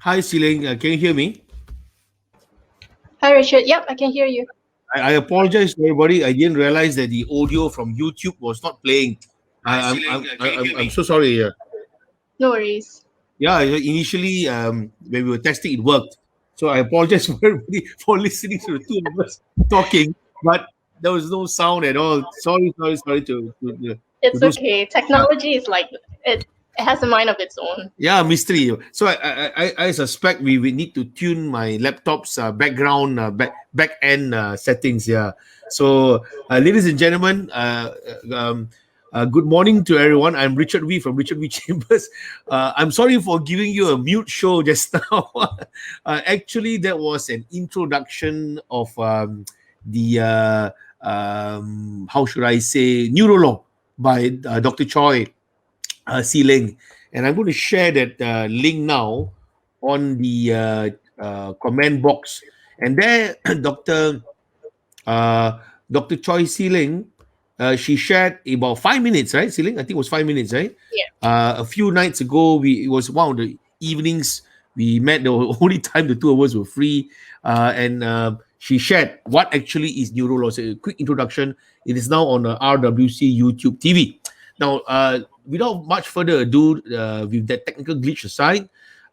Hi, Tsee Leng. Can you hear me? Hi, Richard. Yep, I can hear you. I apologize to everybody. I didn't realize that the audio from YouTube was not playing. Hi, Tsee Leng. Can you hear I'm me? so sorry. No worries. Yeah, initially when we were testing, it worked. So I apologize for everybody for listening to the two of us talking, but there was no sound at all. Sorry to It's those. okay. Uh, Technology is like it has a mind of its own. yeah, mystery. So I suspect we need to tune my laptop's background back end settings. Yeah. So ladies and gentlemen, good morning to everyone. I'm Richard V from Richard V Chambers. I'm sorry for giving you a mute show just now. Actually, that was an introduction of the how should I say, Neurolaw by Dr. Choy, Tsee Leng, and I'm going to share that link now on the comment box. And there, uh, Dr. Choi Tsee Leng, she shared about 5 minutes, right? Tsee Leng, I think it was 5 minutes, right? Yeah. A few nights ago, it was one of the evenings we met. The only time the two of us were free, and she shared what actually is Neurolaw. So a quick introduction. It is now on RWC YouTube TV. Now, without much further ado, with that technical glitch aside,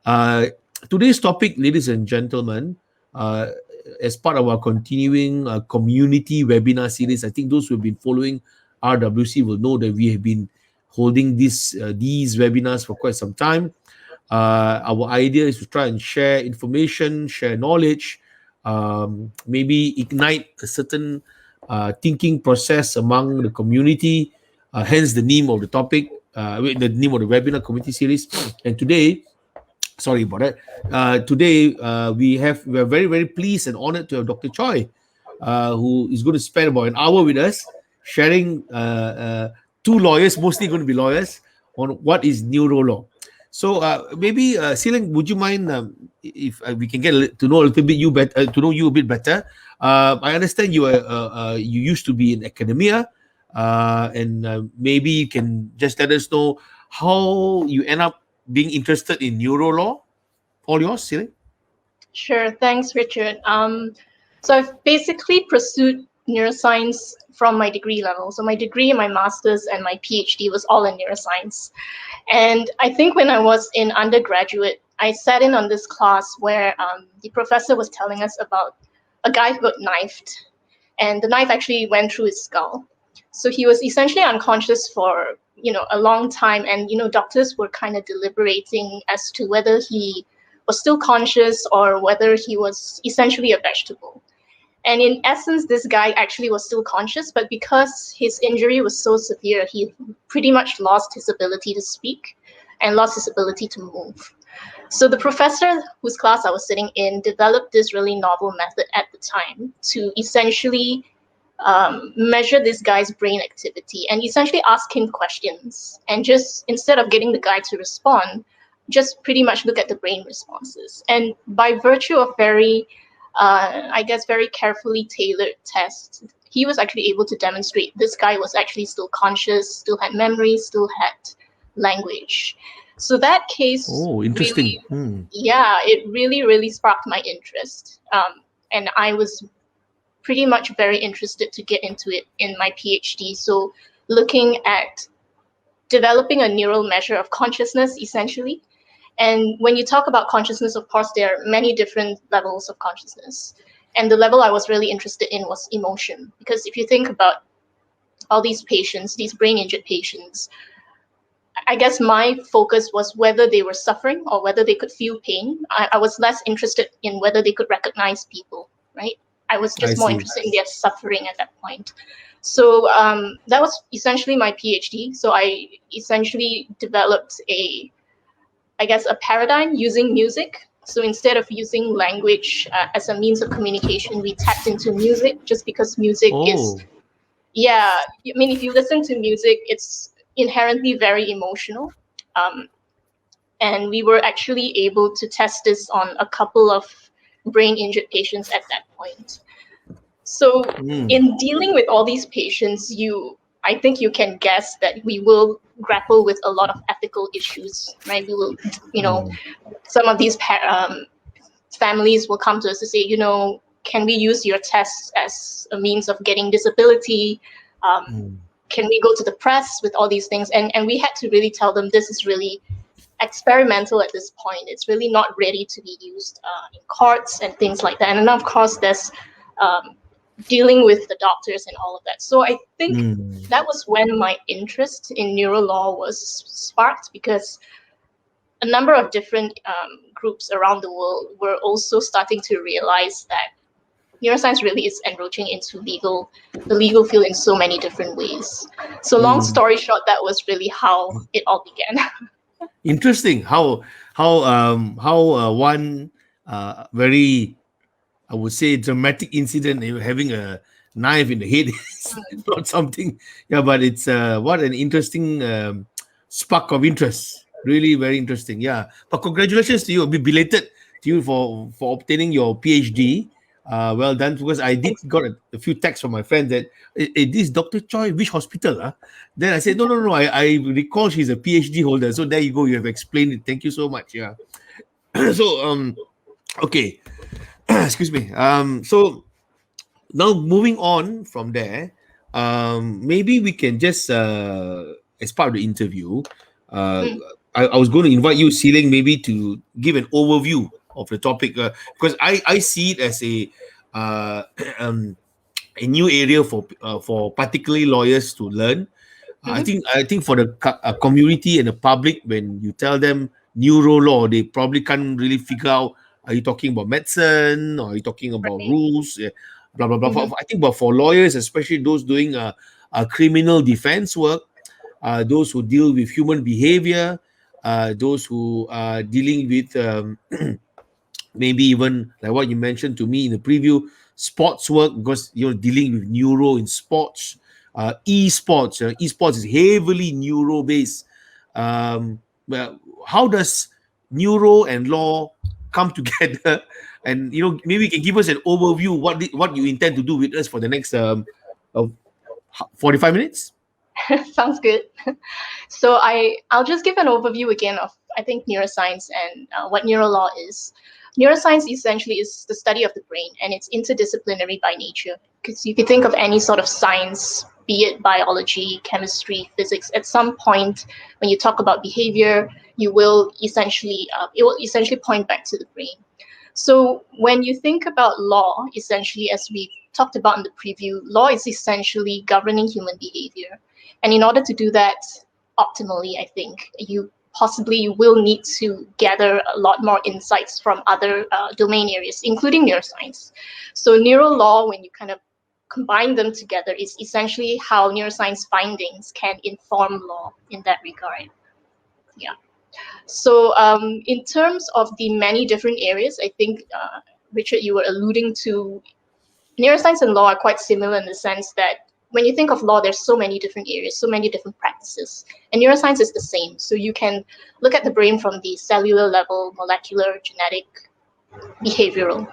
uh, today's topic, ladies and gentlemen, as part of our continuing community webinar series, I think those who have been following RWC will know that we have been holding these webinars for quite some time. Our idea is to try and share information, share knowledge, maybe ignite a certain thinking process among the community. Hence the name of the topic, the name of the webinar community series. And today, sorry about that. Today we are very very pleased and honored to have Dr. Choy, who is going to spend about an hour with us, sharing two lawyers, mostly going to be lawyers, on what is Neurolaw. So maybe Tsee Leng, would you mind if we can get to know a little bit you better, to know you a bit better? I understand you used to be in academia, and maybe you can just let us know how you end up being interested in neurolaw. All yours, Tsee Leng. Sure. Thanks, Richard. So I've basically pursued neuroscience from my degree level. So my degree, my master's, and my PhD was all in neuroscience. And I think when I was in undergraduate, I sat in on this class where the professor was telling us about a guy who got knifed, and the knife actually went through his skull. So he was essentially unconscious for a long time, and doctors were kind of deliberating as to whether he was still conscious or whether he was essentially a vegetable. And in essence, this guy actually was still conscious, but because his injury was so severe, he pretty much lost his ability to speak and lost his ability to move. So the professor whose class I was sitting in developed this really novel method at the time to essentially measure this guy's brain activity and essentially ask him questions. And just instead of getting the guy to respond, just pretty much look at the brain responses. And by virtue of very carefully tailored tests, he was actually able to demonstrate this guy was actually still conscious, still had memory, still had language. So that case Interesting. really, yeah, it really sparked my interest. And I was pretty much very interested to get into it in my PhD. So looking at developing a neural measure of consciousness, essentially. And when you talk about consciousness, of course, there are many different levels of consciousness. And the level I was really interested in was emotion. Because if you think about all these patients, these brain-injured patients, I guess my focus was whether they were suffering or whether they could feel pain. I was less interested in whether they could recognize people, right? I was just more interested in their suffering at that point. So that was essentially my PhD. So I essentially developed a paradigm using music. So instead of using language as a means of communication, we tapped into music just because music is, I mean, if you listen to music, it's inherently very emotional. And we were actually able to test this on a couple of brain-injured patients at that point. So in dealing with all these patients, I think you can guess that we will grapple with a lot of ethical issues, right? We will, some of these families will come to us to say, can we use your tests as a means of getting disability? Can we go to the press with all these things? And we had to really tell them this is really experimental at this point. It's really not ready to be used in courts and things like that. And then of course there's dealing with the doctors and all of that. So I think that was when my interest in neurolaw was sparked, because a number of different groups around the world were also starting to realize that neuroscience really is encroaching into the legal field in so many different ways. So long story short, that was really how it all began. Interesting how one very, I would say, dramatic incident, having a knife in the head is not something, but it's what an interesting spark of interest. Really very interesting. But congratulations to you. I'll be belated to you for obtaining your PhD. Well done, because I did got a few texts from my friends that, this Dr. Choy, which hospital? Then I said, no, I recall she's a PhD holder. So there you go, you have explained it. Thank you so much. So okay. Excuse me. So now moving on from there, maybe we can just as part of the interview, I was going to invite you, Tsee Leng, maybe to give an overview of the topic, because I see it as a new area for particularly lawyers to learn. I think for the community and the public, when you tell them neurolaw, they probably can't really figure out, are you talking about medicine, or are you talking about rules, blah blah blah. I think, but for lawyers, especially those doing criminal defense work, those who deal with human behavior, those who are dealing with maybe even like what you mentioned to me in the preview, sports work, because you're dealing with neuro in sports, esports. Esports is heavily neuro based. Well, how does neuro and law come together? And maybe you can give us an overview what you intend to do with us for the next 45 minutes. Sounds good. So I'll just give an overview again of, I think, neuroscience and what neurolaw is. Neuroscience essentially is the study of the brain, and it's interdisciplinary by nature. Because you can think of any sort of science, be it biology, chemistry, physics, at some point when you talk about behavior, it will essentially point back to the brain. So when you think about law, essentially, as we talked about in the preview, law is essentially governing human behavior. And in order to do that optimally, I think you will need to gather a lot more insights from other domain areas, including neuroscience. So neurolaw, when you kind of combine them together, is essentially how neuroscience findings can inform law in that regard. So in terms of the many different areas, I think, Richard, you were alluding to, neuroscience and law are quite similar in the sense that when you think of law, there's so many different areas, so many different practices. And neuroscience is the same. So you can look at the brain from the cellular level, molecular, genetic, behavioral,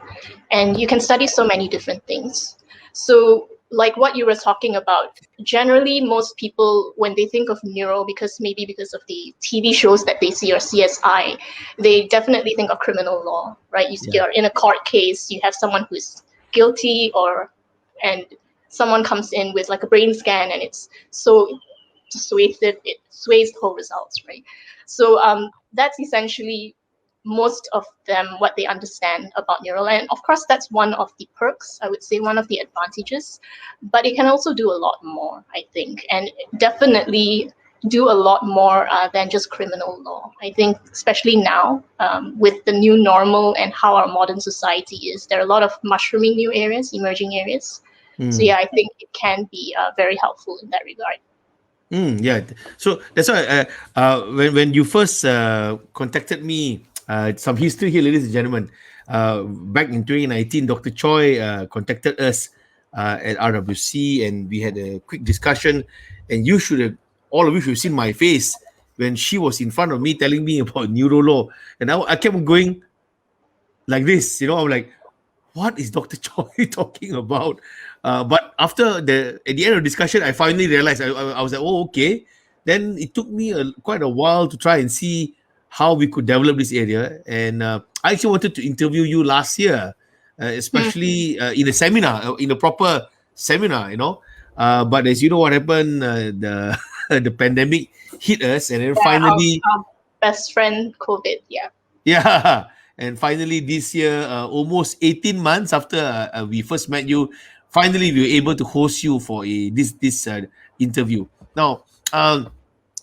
and you can study so many different things. So like what you were talking about, generally most people, when they think of neuro, maybe because of the TV shows that they see or CSI, they definitely think of criminal law, right? You're in a court case, you have someone who's guilty, and someone comes in with like a brain scan, and it's so persuasive, it sways the whole results, right? So that's essentially most of them what they understand about neural. And of course, that's one of the perks, I would say, one of the advantages, but it can also do a lot more, I think, and definitely do a lot more than just criminal law. I think, especially now, with the new normal and how our modern society is, there are a lot of mushrooming new areas, emerging areas. So I think it can be very helpful in that regard. So that's why when you first contacted me, some history here, ladies and gentlemen. Back in 2019, Dr. Choy contacted us at RWC, and we had a quick discussion. And all of you should have seen my face when she was in front of me telling me about neurolaw. And I kept on going like this, I'm like, what is Dr. Choy talking about? But at the end of the discussion, I finally realized, I was like, oh, okay. Then it took me quite a while to try and see how we could develop this area. And I actually wanted to interview you last year, especially in a seminar, in a proper seminar, but as you know what happened, the the pandemic hit us, and then Yeah, finally, our best friend COVID. Yeah. yeah, and finally this year, almost 18 months after we first met you, finally we were able to host you for this interview. Now,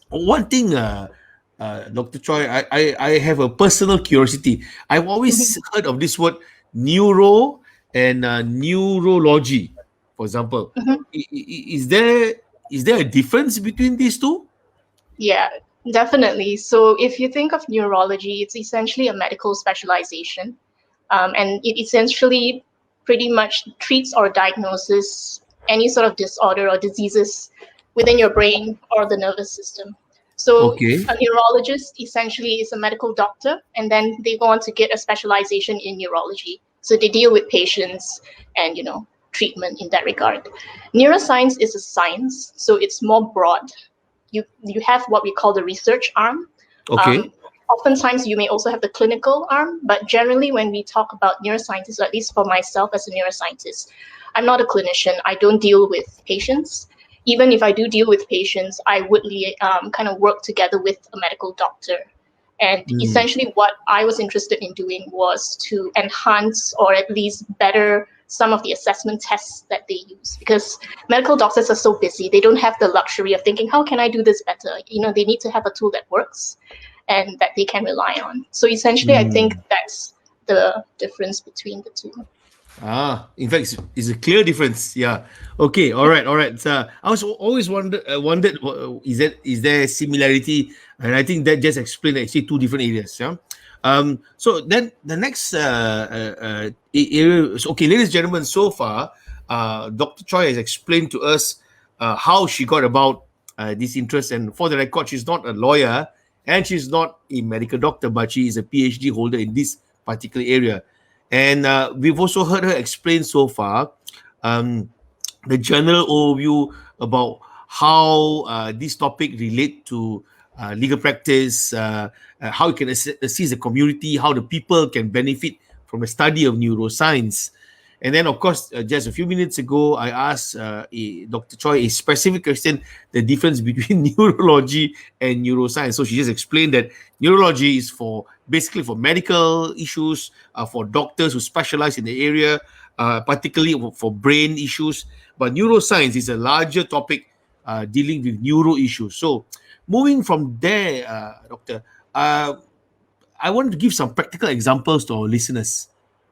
one thing, Dr. Choi, I have a personal curiosity. I've always heard of this word neuro and neurology, for example. Mhm. Is there a difference between these two? Yeah, definitely. So if you think of neurology, it's essentially a medical specialization, and it essentially pretty much treats or diagnoses any sort of disorder or diseases within your brain or the nervous system. So Okay. a neurologist essentially is a medical doctor, and then they go on to get a specialization in neurology. So they deal with patients and treatment in that regard. Neuroscience is a science, so it's more broad. You have what we call the research arm. Okay. Um, Oftentimes, you may also have the clinical arm, but generally, when we talk about neuroscientists, or at least for myself as a neuroscientist, I'm not a clinician. I don't deal with patients. Even if I do deal with patients, I would kind of work together with a medical doctor. And Mm. essentially, what I was interested in doing was to enhance or at least better some of the assessment tests that they use, because medical doctors are so busy. They don't have the luxury of thinking, how can I do this better? They need to have a tool that works and that they can rely on. So essentially, I think Mm. that's the difference between the two. In fact, it's a clear difference. Yeah. Okay. All right. All right. So I was always wondered, is there similarity? And I think that just explained actually two different areas. Yeah. So then the next area. Okay, ladies and gentlemen, so far, Dr. Choi has explained to us how she got about this interest. And for the record, she's not a lawyer and she's not a medical doctor, but she is a PhD holder in this particular area. And we've also heard her explain so far um, the general overview about how this topic relate to legal practice, how it can assist the community, how the people can benefit from the study of neuroscience. And then, of course, just a few minutes ago, I asked Dr. Choi a specific question, the difference between neurology and neuroscience. So she just explained that neurology is basically for medical issues, for doctors who specialize in the area, particularly for brain issues. But neuroscience is a larger topic dealing with neuro issues. So moving from there, Doctor, uh, I want to give some practical examples to our listeners.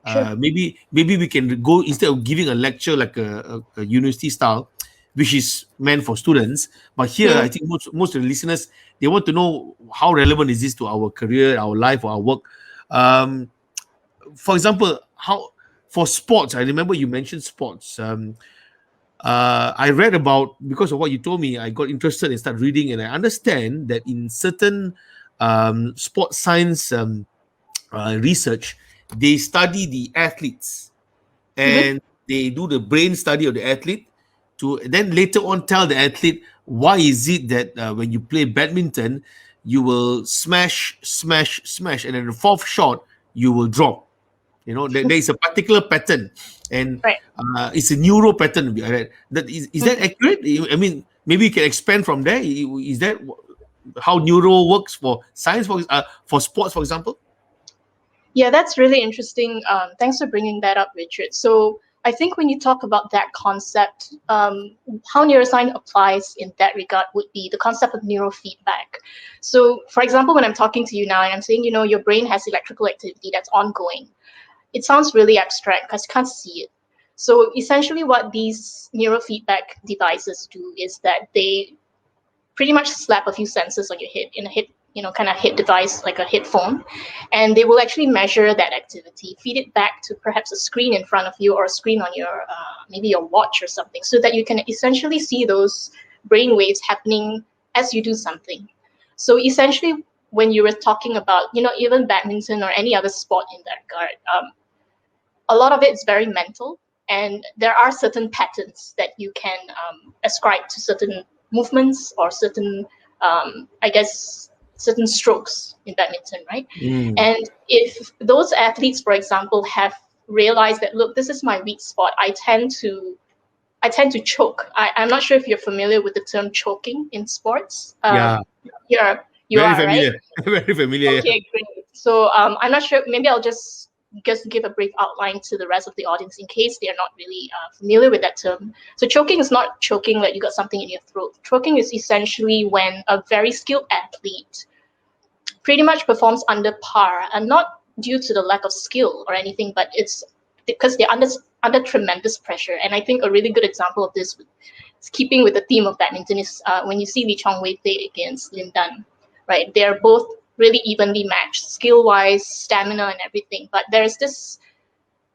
Sure. Maybe we can go, instead of giving a lecture like a university style, which is meant for students. But here, I Mm. think most of the listeners, they want to know how relevant is this to our career, our life, or our work. Um, for example, how for sports, I remember you mentioned sports. I read about, because of what you told me, I got interested and started reading, and I understand that in certain sports science research, they study the athletes Mhm. and they do the brain study of the athlete to then later on tell the athlete why is it that when you play badminton you will smash, smash, smash, and then the fourth shot you will drop. There is a particular pattern, and Right. it's a neuro pattern. That is that Mhm. accurate? I mean, maybe you can expand from there. Is that how neuro works for science, for sports, for example? Yeah, that's really interesting. Thanks for bringing that up, Richard. So I think when you talk about that concept, how neuroscience applies in that regard would be the concept of neurofeedback. So, for example, when I'm talking to you now and I'm saying, your brain has electrical activity that's ongoing, it sounds really abstract because you can't see it. So essentially what these neurofeedback devices do is that they pretty much slap a few sensors on your head in a head, kind of head device like a headphone, and they will actually measure that activity, feed it back to perhaps a screen in front of you or a screen on your maybe your watch or something, so that you can essentially see those brain waves happening as you do something. So essentially, when you were talking about, even badminton or any other sport in that regard, a lot of it is very mental, and there are certain patterns that you can ascribe to certain movements or certain, I guess, certain strokes in badminton, right? Mm. And if those athletes, for example, have realized that, look, this is my weak spot, I tend to choke. I'm not sure if you're familiar with the term choking in sports. Yeah. You Very are, right? familiar. Very familiar. Yeah. Okay, great. So I'm not sure. Maybe I'll just give a brief outline to the rest of the audience in case they're not really familiar with that term. So choking is not choking like you got something in your throat. Choking is essentially when a very skilled athlete pretty much performs under par, and not due to the lack of skill or anything, but it's because they're under tremendous pressure. And I think a really good example of this, keeping with the theme of badminton, is when you see Lee Chong-wei play against Lin Dan, right? They're both really evenly matched, skill-wise, stamina, and everything. But there's this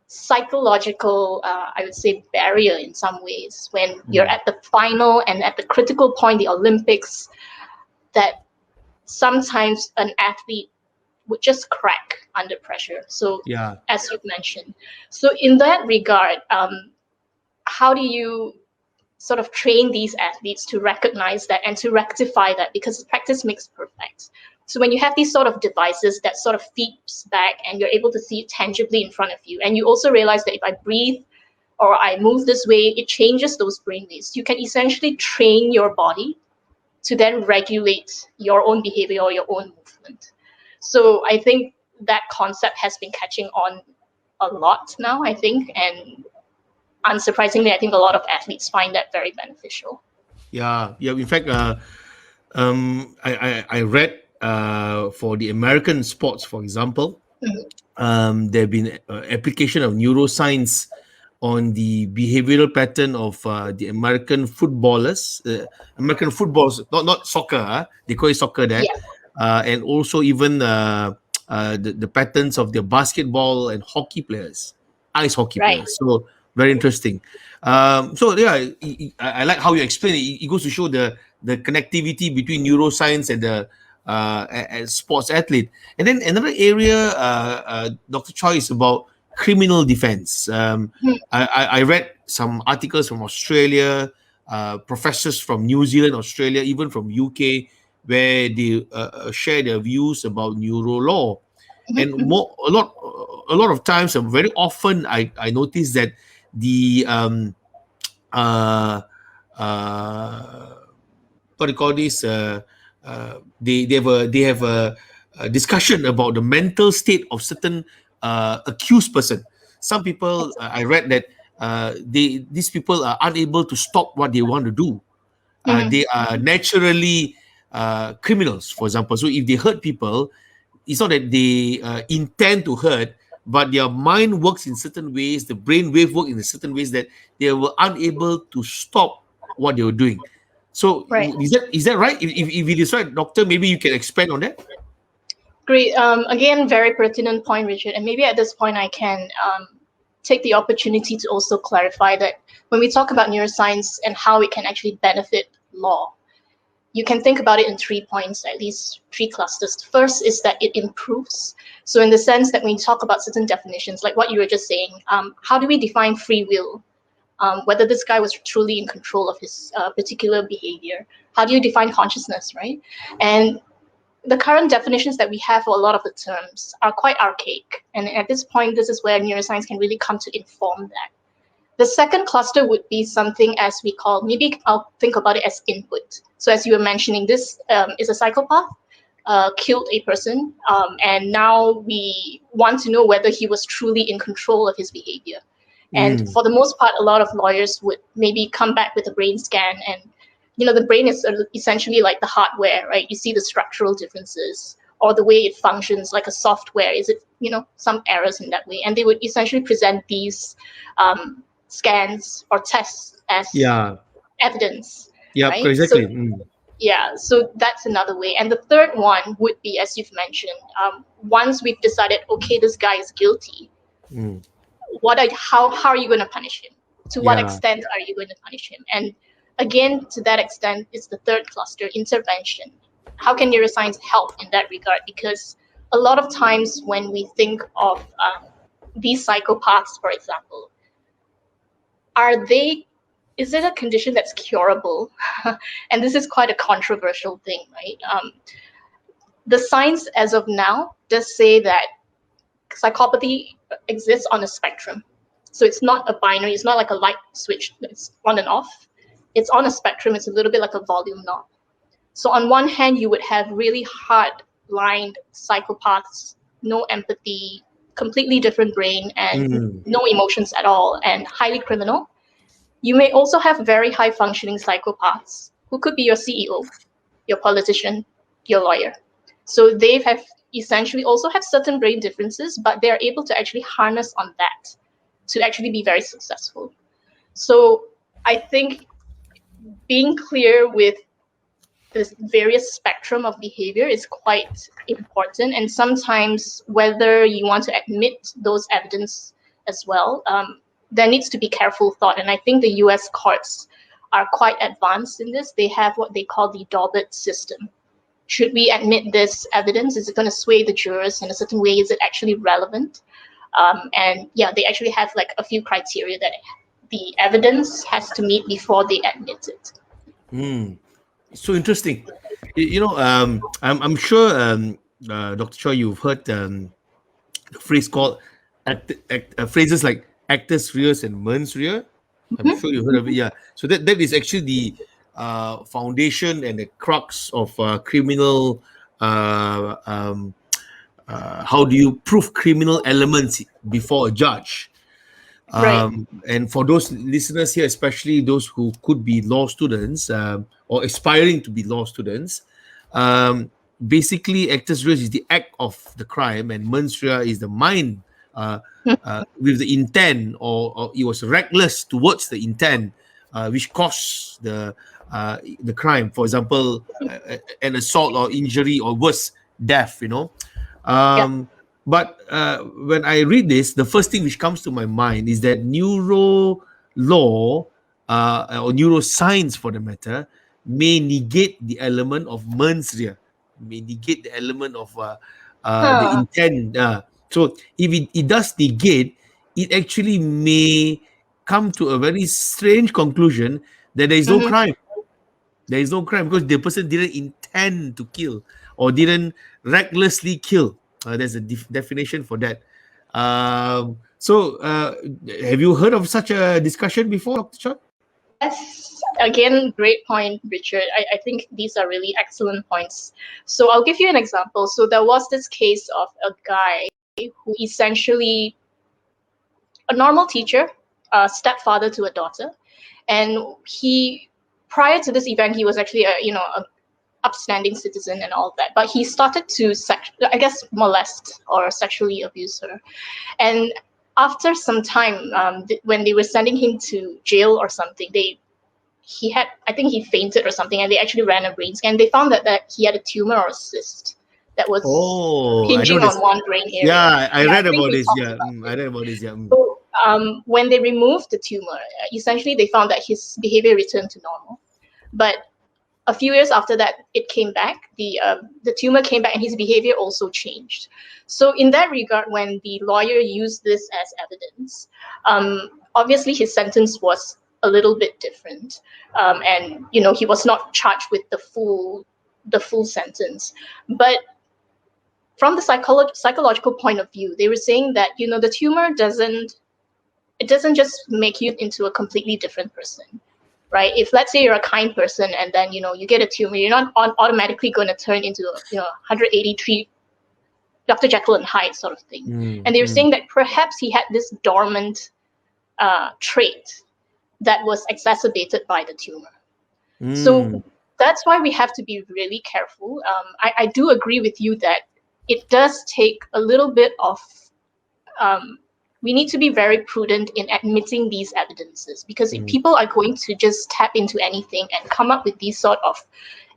psychological, I would say, barrier in some ways when you're at the final and at the critical point, the Olympics, that sometimes an athlete would just crack under pressure. So, Yeah. as you've mentioned, so in that regard, how do you sort of train these athletes to recognize that and to rectify that? Because practice makes perfect. So when you have these sort of devices that sort of feeds back and you're able to see it tangibly in front of you, and you also realize that if I breathe or I move this way, it changes those brain waves. You can essentially train your body to then regulate your own behavior or your own movement. So I think that concept has been catching on a lot now, I think, and unsurprisingly, I think a lot of athletes find that very beneficial. Yeah. Yeah. In fact, I read for the American sports, for example, there have been application of neuroscience on the behavioral pattern of the American footballers, not soccer, they call it soccer there, Yeah, and also even the patterns of the basketball and hockey players, ice hockey right. players. So very interesting. So yeah, I like how you explain it. It goes to show the connectivity between neuroscience and the sports athlete. And then another area, Dr. Choy, is about criminal defense. I read some articles from Australia, professors from New Zealand, Australia, even from UK, where they share their views about neurolaw. And a lot of times, very often, I notice that the uh, uh, what do you call this? They have a discussion about the mental state of certain accused person. Some people, I read that these people are unable to stop what they want to do. They are naturally criminals, for example. So if they hurt people, it's not that they intend to hurt, but their mind works in certain ways, the brain wave work in certain ways that they were unable to stop what they were doing. So Right. is that right? If it is right, doctor, maybe you can expand on that. Great. Again, very pertinent point, Richard. And maybe at this point, I can take the opportunity to also clarify that when we talk about neuroscience and how it can actually benefit law, you can think about it in 3 points, at least 3 clusters. First is that it improves. So in the sense that when you talk about certain definitions, like what you were just saying, how do we define free will? Whether this guy was truly in control of his particular behavior. How do you define consciousness, right? And the current definitions that we have for a lot of the terms are quite archaic. And at this point, this is where neuroscience can really come to inform that. The second cluster would be something as we call, maybe I'll think about it as input. So as you were mentioning, this is a psychopath, killed a person, and now we want to know whether he was truly in control of his behavior. And for the most part, a lot of lawyers would maybe come back with a brain scan, and the brain is essentially like the hardware, right? You see the structural differences or the way it functions like a software. Is it, some errors in that way? And they would essentially present these scans or tests as evidence, Yeah, right? exactly. So that's another way. And the third one would be, as you've mentioned, once we've decided, okay, this guy is guilty, how are you going to punish him? To what extent are you going to punish him? And again, to that extent, it's the third cluster, intervention. How can neuroscience help in that regard? Because a lot of times when we think of these psychopaths, for example, is it a condition that's curable? And this is quite a controversial thing, right? the science as of now does say that psychopathy exists on a spectrum. So it's not a binary, it's not like a light switch, it's on and off. It's on a spectrum, it's a little bit like a volume knob. So on one hand, you would have really hard-lined psychopaths, no empathy, completely different brain, and no emotions at all, and highly criminal. You may also have very high-functioning psychopaths who could be your CEO, your politician, your lawyer. So they have essentially also have certain brain differences, but they're able to actually harness on that to actually be very successful. So I think being clear with this various spectrum of behavior is quite important. And sometimes whether you want to admit those evidence as well, there needs to be careful thought. And I think the US courts are quite advanced in this. They have what they call the Daubert system. Should we admit this evidence? Is it going to sway the jurors in a certain way? Is it actually relevant? And yeah, they actually have like a few criteria that the evidence has to meet before they admit it. So interesting. I'm sure, Dr. Choy, you've heard the phrase called phrases like actus reus and mens rea. I'm sure you've heard of it. Yeah. So that is actually the foundation and the crux of criminal. How do you prove criminal elements before a judge? Right. And for those listeners here, especially those who could be law students or aspiring to be law students, basically actus reus is the act of the crime, and mens rea is the mind with the intent, or it was reckless towards the intent, which caused the crime. For example, an assault or injury, or worse, death. But when I read this, the first thing which comes to my mind is that neuro law or neuroscience, for the matter, may negate the element of mens rea, may negate the element of the intent. So if it does negate, it actually may come to a very strange conclusion that there is no crime. There is no crime because the person didn't intend to kill or didn't recklessly kill. There's a definition for that. So have you heard of such a discussion before, Dr. Choy? Yes, again, great point, Richard. I think these are really excellent points. So I'll give you an example. So there was this case of a guy who essentially, a normal teacher, a stepfather to a daughter, and he, prior to this event, he was actually a upstanding citizen and all that, but he started to molest or sexually abuse her. And after some time, when they were sending him to jail or something, I think he fainted or something, and they actually ran a brain scan. They found that he had a tumor or a cyst that was hinging on one brain area. Yeah, I read about this. Yeah, I read about this. Yeah. So when they removed the tumor, essentially they found that his behavior returned to normal. But a few years after that, it came back. The tumor came back, and his behavior also changed. So in that regard, when the lawyer used this as evidence, obviously his sentence was a little bit different, and he was not charged with the full sentence. But from the psychological point of view, they were saying that the tumor doesn't just make you into a completely different person. Right? If let's say you're a kind person and then you get a tumor, you're not automatically going to turn into 183 Dr. Jekyll and Hyde sort of thing. And they were saying that perhaps he had this dormant trait that was exacerbated by the tumor. So that's why we have to be really careful. I do agree with you that it does take a little bit of we need to be very prudent in admitting these evidences, because if people are going to just tap into anything and come up with these sort of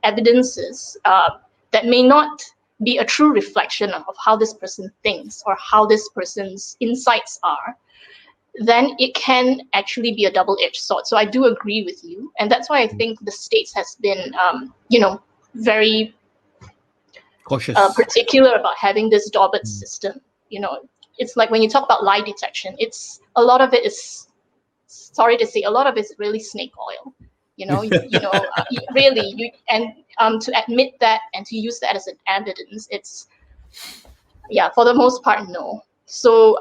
evidences that may not be a true reflection of how this person thinks or how this person's insights are, then it can actually be a double-edged sword. So I do agree with you. And that's why I think the States has been, very cautious, particular about having this Daubert system. It's like when you talk about lie detection, a lot of it is, sorry to say, a lot of it is really snake oil. Really, to admit that and to use that as an evidence, it's, for the most part, no. So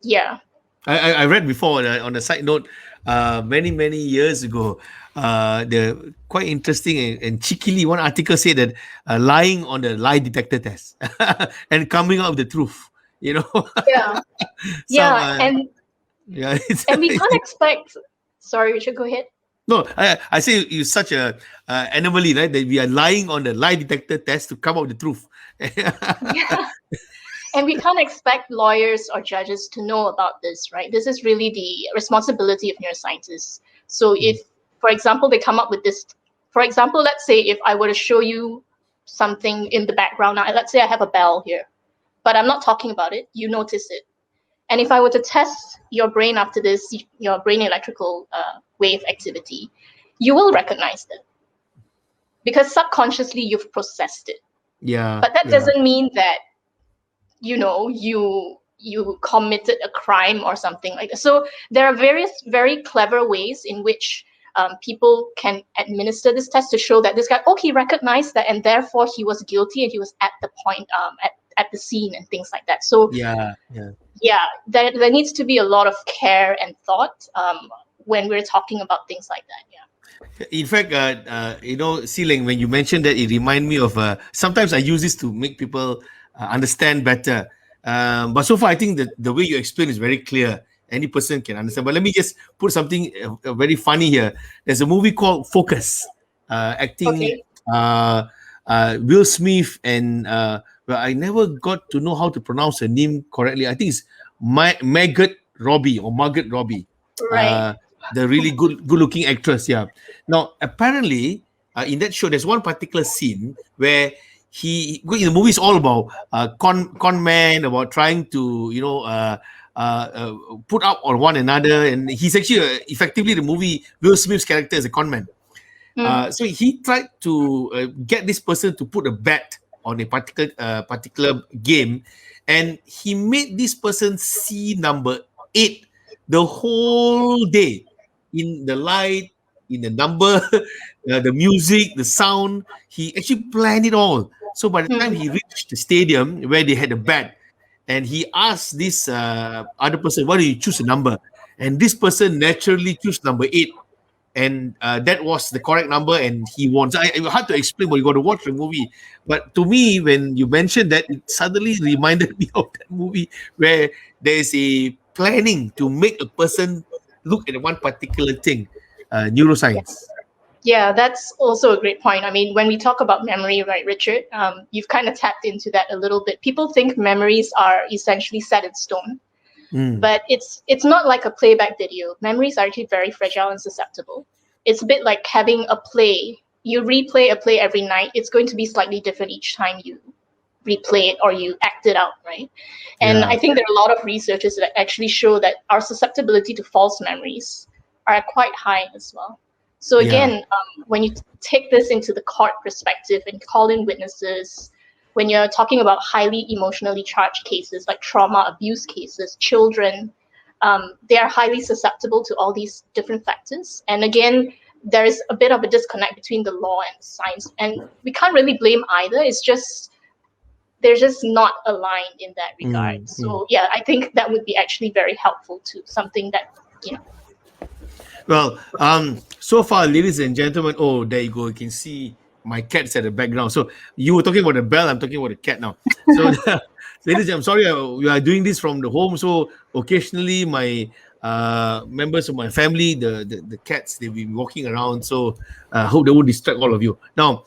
yeah. I read before on a side note, many years ago, the quite interesting and cheekily one article said that lying on the lie detector test and coming out with the truth, Yeah. Some, And we can't expect. Sorry, Richard, go ahead. No, I say you're such a anomaly, right? That we are lying on the lie detector test to come out with the truth. Yeah. And we can't expect lawyers or judges to know about this, right? This is really the responsibility of neuroscientists. So if, for example, they come up with this, for example, let's say if I were to show you something in the background, let's say I have a bell here, but I'm not talking about it, you notice it. And if I were to test your brain after this, your brain electrical wave activity, you will recognize that because subconsciously you've processed it. Yeah. But that doesn't mean that, you committed a crime or something like that. So there are various very clever ways in which people can administer this test to show that this guy, he recognized that, and therefore he was guilty and he was at the point, at the scene and things like that. So there needs to be a lot of care and thought when we're talking about things like that. In fact, Tsee Leng, when you mentioned that, it reminded me of sometimes I use this to make people understand better. But so far, I think that the way you explain is very clear. Any person can understand. But let me just put something very funny here. There's a movie called Focus, acting Will Smith and I never got to know how to pronounce her name correctly. I think it's Margaret Robbie. Right. The really good-looking actress. Yeah. Now, apparently, in that show, there's one particular scene where the movie is all about con man, about trying to put up on one another, and he's actually effectively the movie Will Smith's character is a con man. So he tried to get this person to put a bet on a particular game, and he made this person see number 8 the whole day, in the light, in the number, the music, the sound. He actually planned it all. So by the time he reached the stadium where they had a bet, and he asked this other person, "Why do you choose a number?" And this person naturally chose number 8. And that was the correct number, and he won. So it was hard to explain, but you got to watch the movie. But to me, when you mentioned that, it suddenly reminded me of that movie where there is a planning to make a person look at one particular thing, neuroscience. Yeah, that's also a great point. I mean, when we talk about memory, right, Richard, you've kind of tapped into that a little bit. People think memories are essentially set in stone. But it's not like a playback video. Memories are actually very fragile and susceptible. It's a bit like having a play. You replay a play every night. It's going to be slightly different each time you replay it or you act it out, right? And I think there are a lot of researchers that actually show that our susceptibility to false memories are quite high as well. So again, when you take this into the court perspective and call in witnesses, when you're talking about highly emotionally charged cases like trauma, abuse cases, children, they are highly susceptible to all these different factors. And again, there is a bit of a disconnect between the law and science. And we can't really blame either. It's just, they're just not aligned in that regard. So yeah, I think that would be actually very helpful to something that, Well, so far, ladies and gentlemen, there you go. You can see my cat's at the background. So you were talking about the bell, I'm talking about the cat now. So ladies, I'm sorry, we are doing this from the home. So occasionally my members of my family, the cats, they've been walking around. So I hope they won't distract all of you. Now,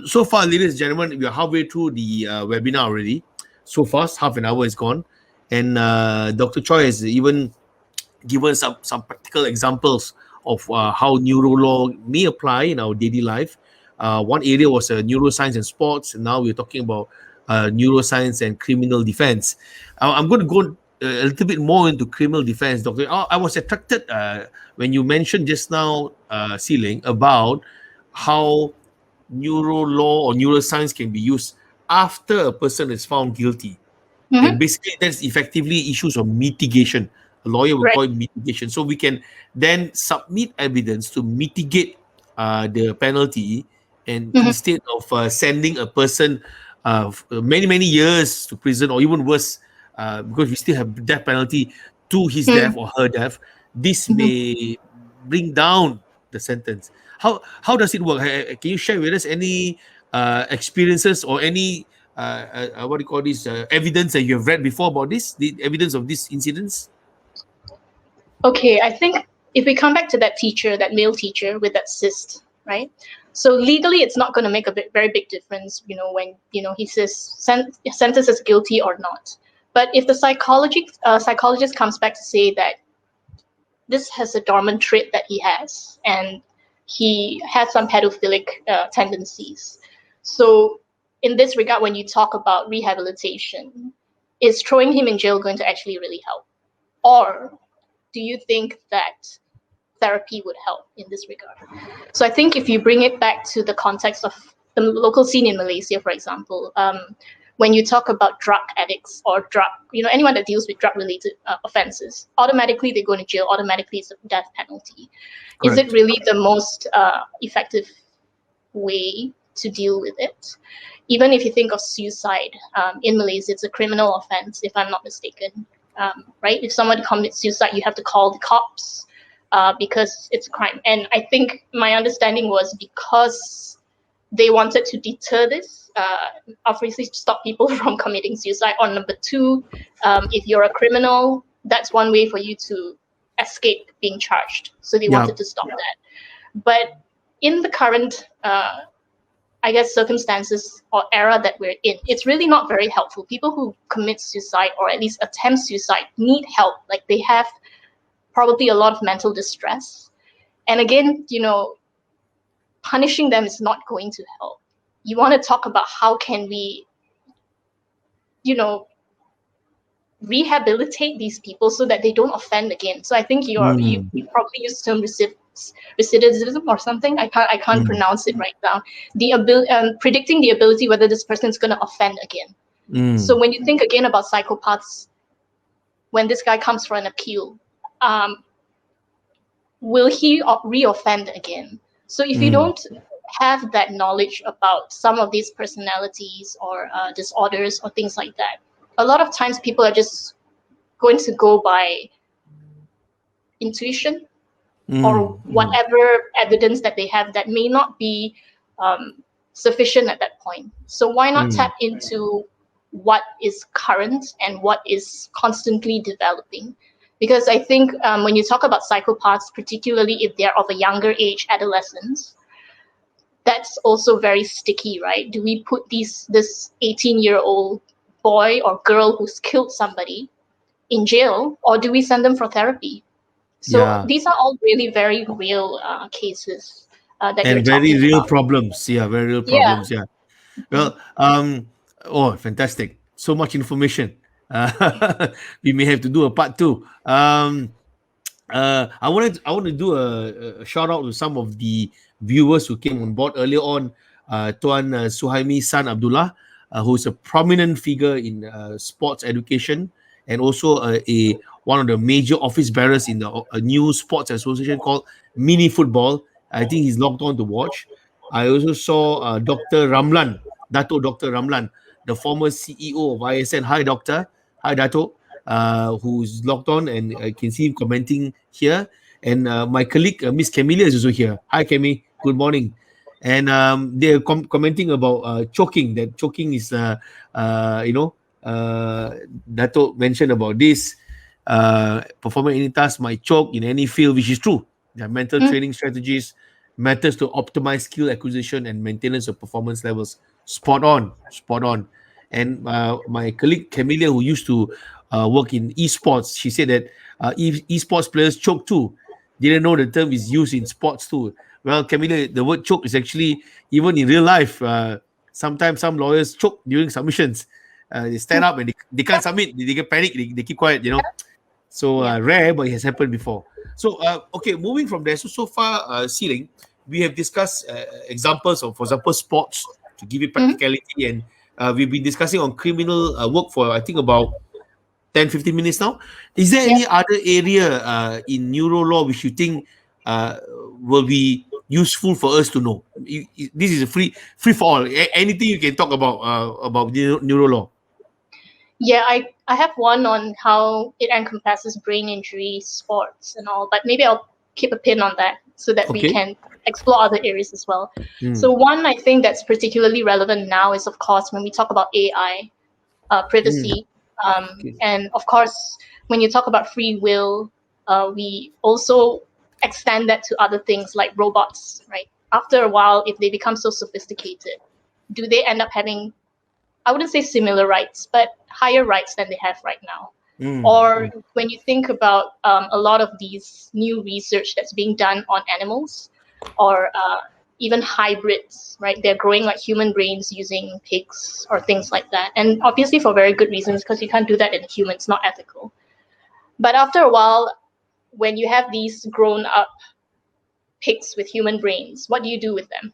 so far, ladies and gentlemen, we are halfway through the webinar already. So fast, half an hour is gone. And Dr. Choy has even given some practical examples of how neurolaw may apply in our daily life. One area was neuroscience and sports, and now we're talking about neuroscience and criminal defense. I'm going to go a little bit more into criminal defense, Doctor. I was attracted when you mentioned just now, Tsee Leng, about how neurolaw or neuroscience can be used after a person is found guilty. And basically, that's effectively issues of mitigation A lawyer will Right. call it mitigation. So we can then submit evidence to mitigate the penalty, and instead of sending a person many years to prison, or even worse, because we still have death penalty, to his death or her death, this may bring down the sentence. How does it work? Can you share with us any experiences or any what do you call this, evidence that you have read before about this, the evidence of these incidents? Okay, I think if we come back to that teacher, that male teacher with that cyst, right? So legally, it's not going to make a very big difference, when he says sentenced as guilty or not. But if the psychologist comes back to say that this has a dormant trait that he has, and he has some pedophilic tendencies. So in this regard, when you talk about rehabilitation, is throwing him in jail going to actually really help? Or do you think that therapy would help in this regard? So I think if you bring it back to the context of the local scene in Malaysia, for example, when you talk about drug addicts or anyone that deals with drug-related offenses, automatically they go to jail, automatically it's a death penalty. Correct. Is it really the most effective way to deal with it? Even if you think of suicide, in Malaysia, it's a criminal offense, if I'm not mistaken. Right? If somebody commits suicide, you have to call the cops because it's a crime. And I think my understanding was because they wanted to deter this, obviously to stop people from committing suicide. Or number two, if you're a criminal, that's one way for you to escape being charged. So they wanted to stop that. But in the current circumstances or era that we're in, it's really not very helpful. People who commit suicide or at least attempt suicide need help. Like, they have probably a lot of mental distress. And again, punishing them is not going to help. You want to talk about how can we, rehabilitate these people so that they don't offend again. So I think you probably use the term recidivism or something. I can't pronounce it right now. Predicting the ability whether this person is going to offend again. So when you think again about psychopaths, when this guy comes for an appeal, will he reoffend again? So if you don't have that knowledge about some of these personalities or disorders or things like that, a lot of times people are just going to go by intuition or whatever evidence that they have that may not be sufficient at that point. So why not tap into what is current and what is constantly developing? Because I think when you talk about psychopaths, particularly if they're of a younger age, adolescents, that's also very sticky, right? Do we put this 18-year-old boy or girl who's killed somebody in jail, or do we send them for therapy? So these are all really very real cases that and you're very talking real about. problems. Very real problems. Well, fantastic! So much information. We may have to do a part two. I want to do a shout out to some of the viewers who came on board earlier on. Tuan Suhaimi San Abdullah, who's a prominent figure in sports education, and also one of the major office bearers in a new sports association called Mini Football. I think he's logged on to watch. I also saw Dr. Ramlan, Dato Dr. Ramlan, the former CEO of ISN. Hi, Doctor. Hi, Dato. Who's logged on, and I can see him commenting here. And my colleague, Miss Camilla, is also here. Hi, Camille. Good morning. And they're commenting about choking. That choking is, Dato mentioned about this. Performing any task might choke in any field, which is true. There are mental training strategies, methods to optimize skill acquisition and maintenance of performance levels. Spot on. And my colleague Camilla, who used to work in esports, she said that esports players choke too. Didn't know the term is used in sports too. Well, Camilla, the word choke is actually, even in real life, sometimes some lawyers choke during submissions. They stand up and they can't submit. They get panic. They keep quiet, So rare, but it has happened before. So, okay, moving from there. So far, Tsee Leng, we have discussed examples of, for example, sports to give you practicality. And we've been discussing on criminal work for, I think, about 10-15 minutes now. Is there any other area in neurolaw which you think will be useful for us to know? This is a free for all. Anything you can talk about neurolaw. Yeah, I have one on how it encompasses brain injury, sports, and all, but maybe I'll keep a pin on that so that we can explore other areas as well. So one I think that's particularly relevant now is, of course, when we talk about AI, privacy, and of course, when you talk about free will, we also extend that to other things like robots, right? After a while, if they become so sophisticated, do they end up having, I wouldn't say similar rights, but higher rights than they have right now? Or when you think about a lot of these new research that's being done on animals, or even hybrids, right? They're growing like human brains using pigs or things like that. And obviously for very good reasons, because you can't do that in humans, not ethical. But after a while, when you have these grown up pigs with human brains, what do you do with them?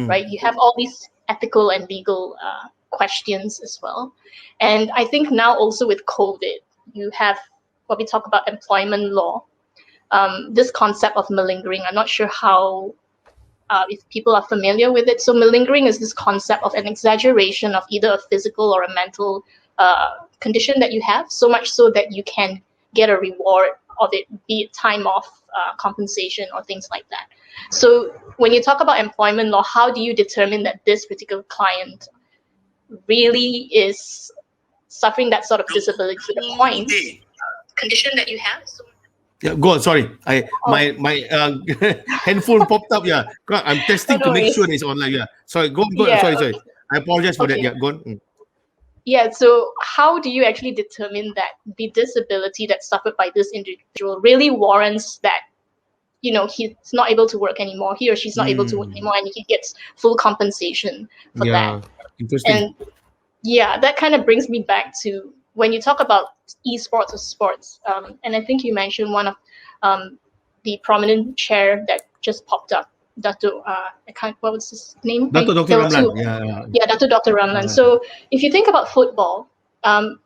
Right? You have all these ethical and legal questions as well. And I think now also with COVID, you have what we talk about employment law, this concept of malingering. I'm not sure how, if people are familiar with it. So malingering is this concept of an exaggeration of either a physical or a mental condition that you have, so much so that you can get a reward of it, be it time off, compensation, or things like that. So when you talk about employment law, how do you determine that this particular client really is suffering that sort of disability to the point condition that you have? So yeah, go on. Sorry, my handphone popped up. Yeah, I'm testing to make sure it's online. Yeah, sorry. Go on. Yeah. Sorry. I apologize for that. Yeah, go on. Yeah. So how do you actually determine that the disability that's suffered by this individual really warrants that, you know, he's not able to work anymore, he or she's not able to work anymore, and he gets full compensation for that? Interesting. And yeah, that kind of brings me back to when you talk about esports or sports, and I think you mentioned one of the prominent chair that just popped up, Dr. I can't, what was his name? Dr. Ramlan. Yeah, Dr. Ramlan. So if you think about football,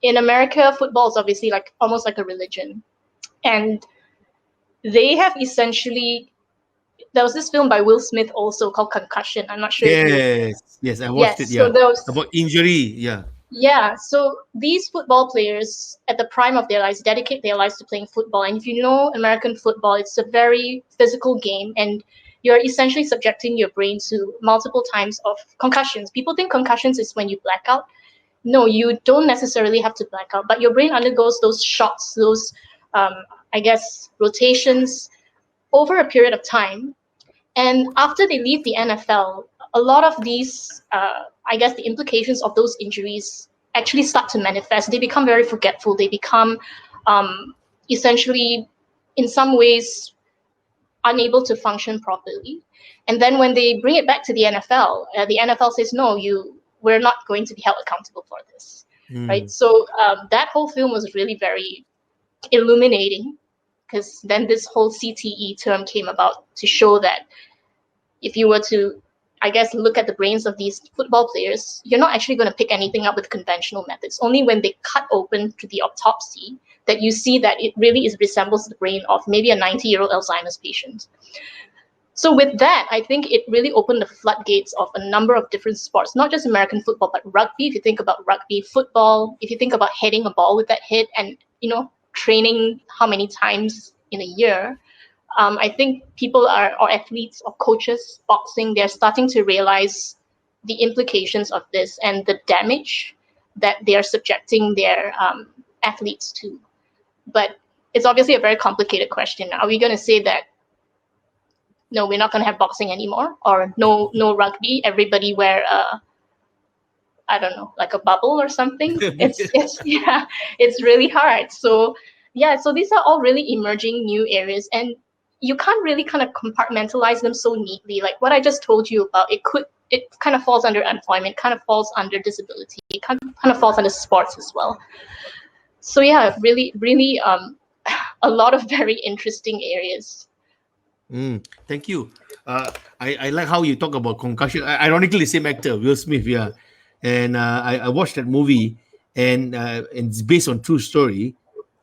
in America, football is obviously like almost like a religion, and they have essentially, there was this film by Will Smith also called Concussion. I'm not sure. Yes, I watched it. So there was about injury. Yeah, so these football players at the prime of their lives dedicate their lives to playing football. And if you know American football, it's a very physical game, and you're essentially subjecting your brain to multiple times of concussions. People think concussions is when you black out. No, you don't necessarily have to black out, but your brain undergoes those shocks, those, I guess, rotations over a period of time. And after they leave the NFL, a lot of these, I guess, the implications of those injuries actually start to manifest. They become very forgetful. They become essentially, in some ways, unable to function properly. And then when they bring it back to the NFL says, no, we're not going to be held accountable for this, right? So that whole film was really very illuminating, because then this whole CTE term came about to show that if you were to, I guess, look at the brains of these football players, you're not actually going to pick anything up with conventional methods. Only when they cut open to the autopsy that you see that it really resembles the brain of maybe a 90-year-old Alzheimer's patient. So with that, I think it really opened the floodgates of a number of different sports, not just American football, but rugby. If you think about rugby, football, if you think about hitting a ball with that hit and, you know, training how many times in a year, I think people or athletes or coaches, boxing, they're starting to realize the implications of this and the damage that they are subjecting their athletes to. But it's obviously a very complicated question. Are we going to say that, no, we're not going to have boxing anymore, or no rugby, everybody wear I don't know, like a bubble or something? It's really hard. So so these are all really emerging new areas, and you can't really kind of compartmentalize them so neatly. Like what I just told you about, it kind of falls under employment, kind of falls under disability, it kind of falls under sports as well. So yeah, really a lot of very interesting areas. Thank you. I like how you talk about concussion. Ironically, the same actor, Will Smith. Yeah, and I watched that movie, and it's based on true story.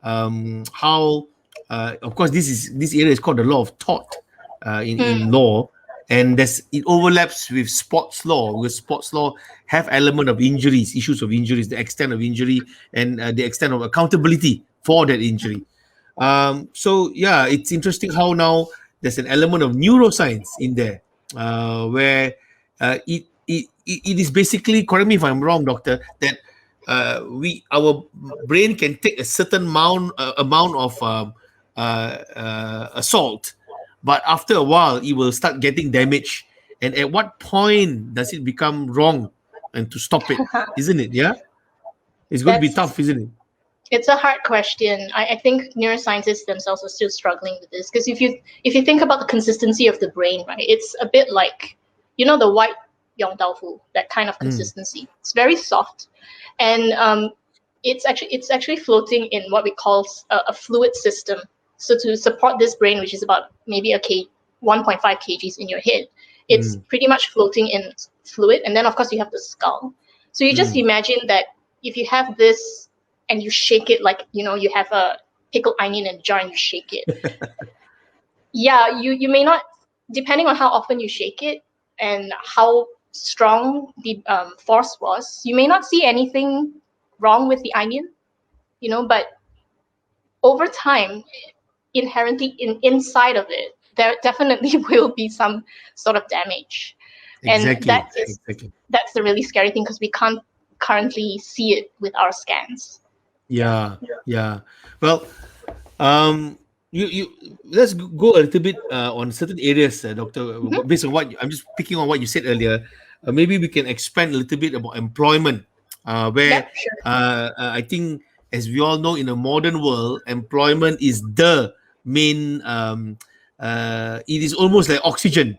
How, of course, this area is called the law of tort in law, and it overlaps with sports law. Because sports law have element of injuries, issues of injuries, the extent of injury, and the extent of accountability for that injury. So yeah, it's interesting how now there's an element of neuroscience in there, where it is basically, correct me if I'm wrong, doctor, that our brain can take a certain amount of assault, but after a while it will start getting damage. And at what point does it become wrong and to stop it? Isn't it? Yeah, it's going to be tough, isn't it? It's a hard question. I think neuroscientists themselves are still struggling with this, because if you think about the consistency of the brain, right, it's a bit like, the white yong tau fu, that kind of consistency. It's very soft, and it's actually floating in what we call a fluid system. So to support this brain, which is about maybe 1.5 kgs in your head, it's pretty much floating in fluid, and then of course you have the skull. So you just imagine that if you have this and you shake it like, you have a pickled onion in a jar and you shake it. Yeah, you may not, depending on how often you shake it and how strong the force was, you may not see anything wrong with the onion, but over time, inherently inside of it, there definitely will be some sort of damage. Exactly. And that's the really scary thing, because we can't currently see it with our scans. Yeah. Well, you let's go a little bit on certain areas, doctor. Based on I'm just picking on what you said earlier. Maybe we can expand a little bit about employment, where Sure. I think, as we all know, in a modern world, employment is the main. It is almost like oxygen.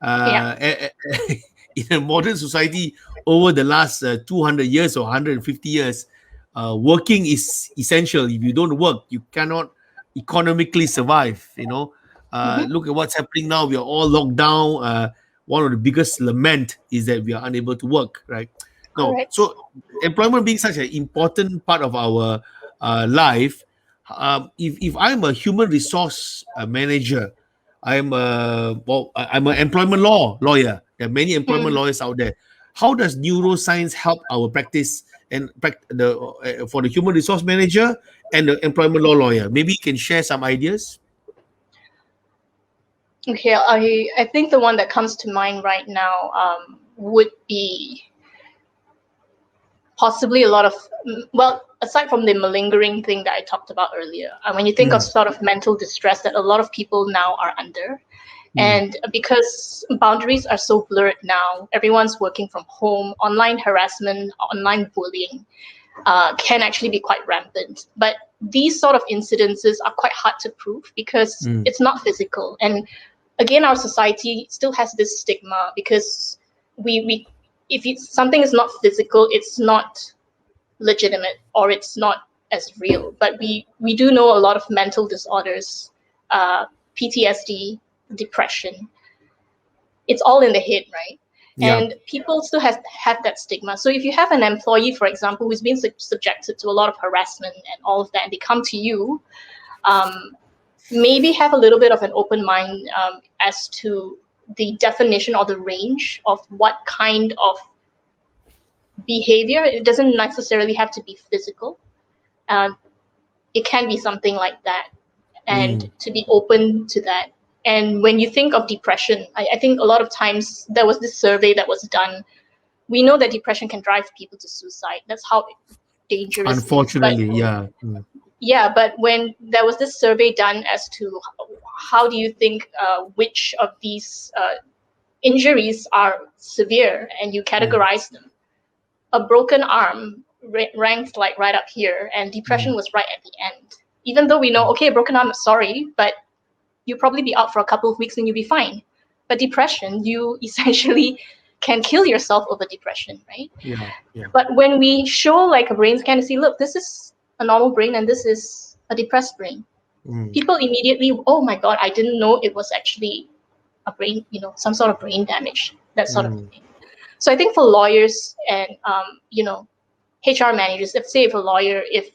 In a modern society, over the last 200 years or 150 years, working is essential. If you don't work, you cannot economically survive. Look at what's happening now. We are all locked down. One of the biggest lament is that we are unable to work, right? No. Correct. So employment being such an important part of our life, if I'm a human resource manager, I'm an employment law lawyer. There are many employment lawyers out there. How does neuroscience help our practice and for the human resource manager and the employment law lawyer? Maybe you can share some ideas. Okay, I think the one that comes to mind right now would be possibly a lot of, aside from the malingering thing that I talked about earlier, when you think of sort of mental distress that a lot of people now are under, and because boundaries are so blurred now, everyone's working from home, online harassment, online bullying can actually be quite rampant. But these sort of incidences are quite hard to prove because it's not physical. And again, our society still has this stigma because if something is not physical, it's not legitimate or it's not as real. But we do know a lot of mental disorders, PTSD, depression. It's all in the head, right? Yeah. And people still have that stigma. So if you have an employee, for example, who's been subjected to a lot of harassment and all of that, and they come to you, maybe have a little bit of an open mind as to the definition or the range of what kind of behavior. It doesn't necessarily have to be physical. It can be something like that, and to be open to that. And when you think of depression, I think a lot of times there was this survey that was done. We know that depression can drive people to suicide. That's how dangerous Unfortunately, it is. yeah. Yeah, but when there was this survey done as to how do you think which of these injuries are severe, and you categorize them, a broken arm ranked like right up here, and depression was right at the end. Even though we know, okay, broken arm, sorry, but you'll probably be out for a couple of weeks and you'll be fine. But depression, you essentially can kill yourself over depression, right? Yeah. But when we show like a brain scan to see, look, this is a normal brain and this is a depressed brain, people immediately, oh my God, I didn't know it was actually a brain, some sort of brain damage, that sort of thing. So I think for lawyers and, HR managers, if a lawyer, if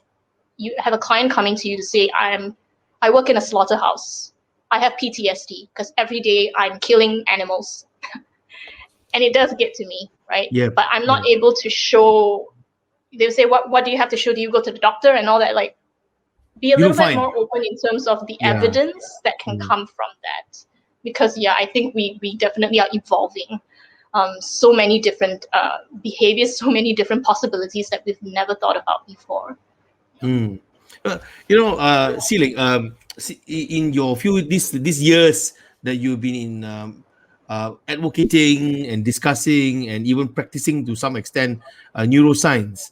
you have a client coming to you to say, I work in a slaughterhouse, I have PTSD because every day I'm killing animals, and it does get to me, right? Yeah. But I'm not able to show. They'll say, what do you have to show? Do you go to the doctor and all that? Like, be a little bit more open in terms of the evidence that can come from that, because I think we definitely are evolving. So many different behaviors, so many different possibilities that we've never thought about before. Tsee Leng, in your these years that you've been in advocating and discussing and even practicing to some extent neuroscience,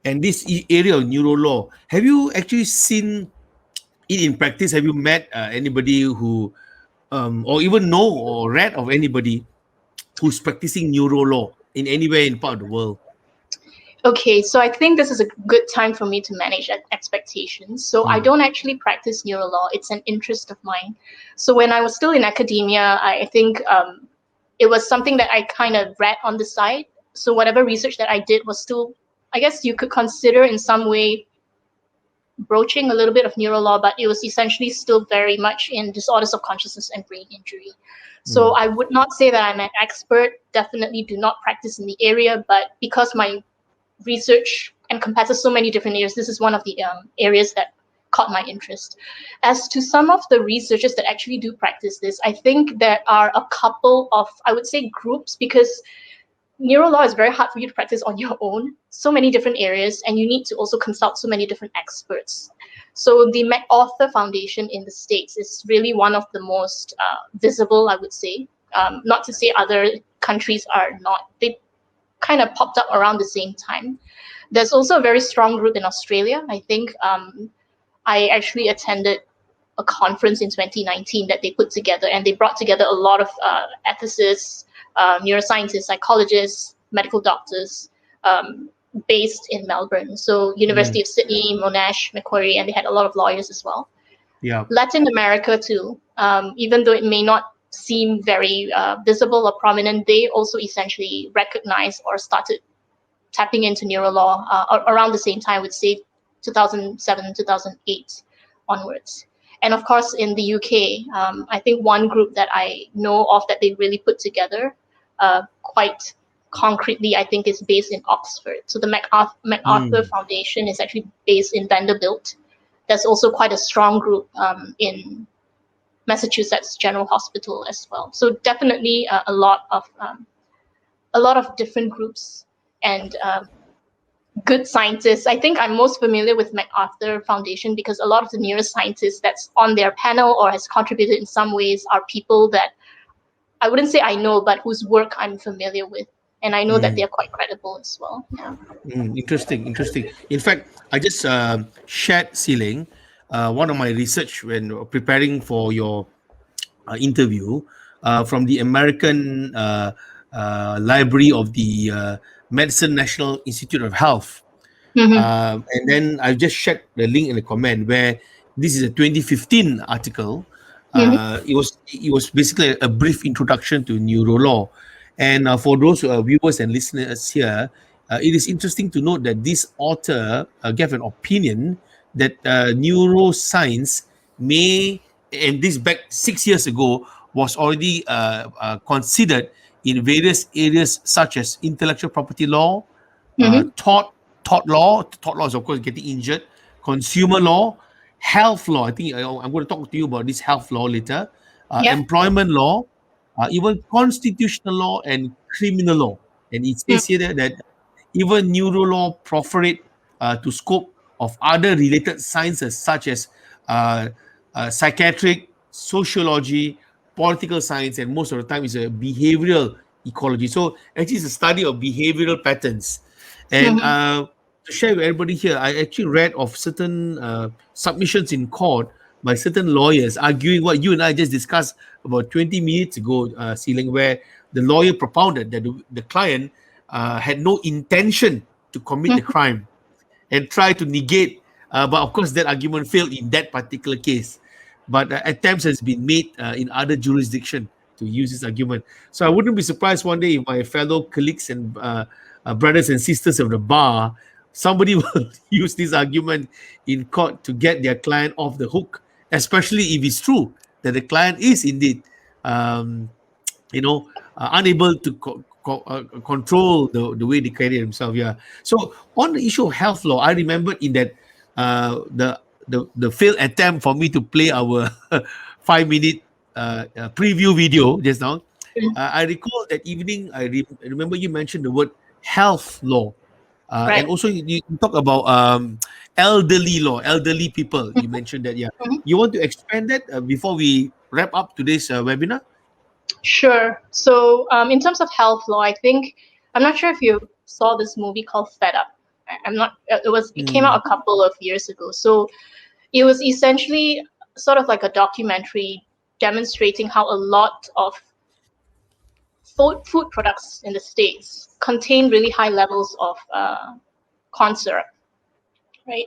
and this area of neurolaw, have you actually seen it in practice? Have you met anybody who, or even know or read of anybody who's practicing neurolaw in anywhere in part of the world? Okay, so I think this is a good time for me to manage expectations. So I don't actually practice neurolaw. It's an interest of mine. So when I was still in academia, I think it was something that I kind of read on the side. So whatever research that I did was still, I guess you could consider in some way broaching a little bit of neurolaw, but it was essentially still very much in disorders of consciousness and brain injury. So I would not say that I'm an expert, definitely do not practice in the area, but because my research encompasses so many different areas, this is one of the areas that caught my interest. As to some of the researchers that actually do practice this, I think there are a couple of, I would say, groups, because neurolaw is very hard for you to practice on your own, so many different areas, and you need to also consult so many different experts. So the MacArthur Foundation in the States is really one of the most visible, I would say. Not to say other countries are not. They kind of popped up around the same time. There's also a very strong group in Australia. I think I actually attended a conference in 2019 that they put together, and they brought together a lot of ethicists, neuroscientists, psychologists, medical doctors, based in Melbourne. So University of Sydney, Monash, Macquarie, and they had a lot of lawyers as well. Yeah. Latin America too, even though it may not seem very visible or prominent, they also essentially recognized or started tapping into neurolaw around the same time, I would say 2007, 2008 onwards. And of course, in the UK, I think one group that I know of that they really put together quite concretely, I think, is based in Oxford. So the MacArthur Foundation is actually based in Vanderbilt. There's also quite a strong group in Massachusetts General Hospital as well. So definitely a lot of different groups and good scientists. I think I'm most familiar with MacArthur Foundation because a lot of the neuroscientists that's on their panel or has contributed in some ways are people that I wouldn't say I know, but whose work I'm familiar with. And I know that they're quite credible as well. Yeah. Interesting. In fact, I just shared, Tsee Leng, one of my research when preparing for your interview from the American Library of the Medicine National Institute of Health. And then I just shared the link in the comment where this is a 2015 article. It was basically a brief introduction to neurolaw. And for those viewers and listeners here, it is interesting to note that this author gave an opinion that neuroscience may, and this back 6 years ago, was already considered in various areas such as intellectual property law, tort law is of course getting injured, consumer law, health law. I think I'm going to talk to you about this health law later, employment law, even constitutional law and criminal law. And it says here that even neurolaw proliferate to scope of other related sciences such as psychiatric, sociology, political science, and most of the time is a behavioral ecology. So actually it's a study of behavioral patterns. And to share with everybody here, I actually read of certain submissions in court by certain lawyers arguing what you and I just discussed about 20 minutes ago, Tsee Leng, where the lawyer propounded that the client had no intention to commit the crime and try to negate. But of course, that argument failed in that particular case. But attempts has been made in other jurisdiction to use this argument. So I wouldn't be surprised one day if my fellow colleagues and brothers and sisters of the bar, somebody will use this argument in court to get their client off the hook, especially if it's true that the client is indeed, unable to control the way they carry themselves. Yeah. So on the issue of health law, I remember in that the failed attempt for me to play our 5-minute preview video just now. I recall that evening. I remember you mentioned the word health law, Right. and also you talk about elderly law, elderly people. You mentioned that. Yeah. You want to expand that before we wrap up today's webinar? Sure. So in terms of health law, I'm not sure if you saw this movie called Fed Up. It came out a couple of years ago. So it was essentially sort of like a documentary demonstrating how a lot of food products in the States contain really high levels of corn syrup, right?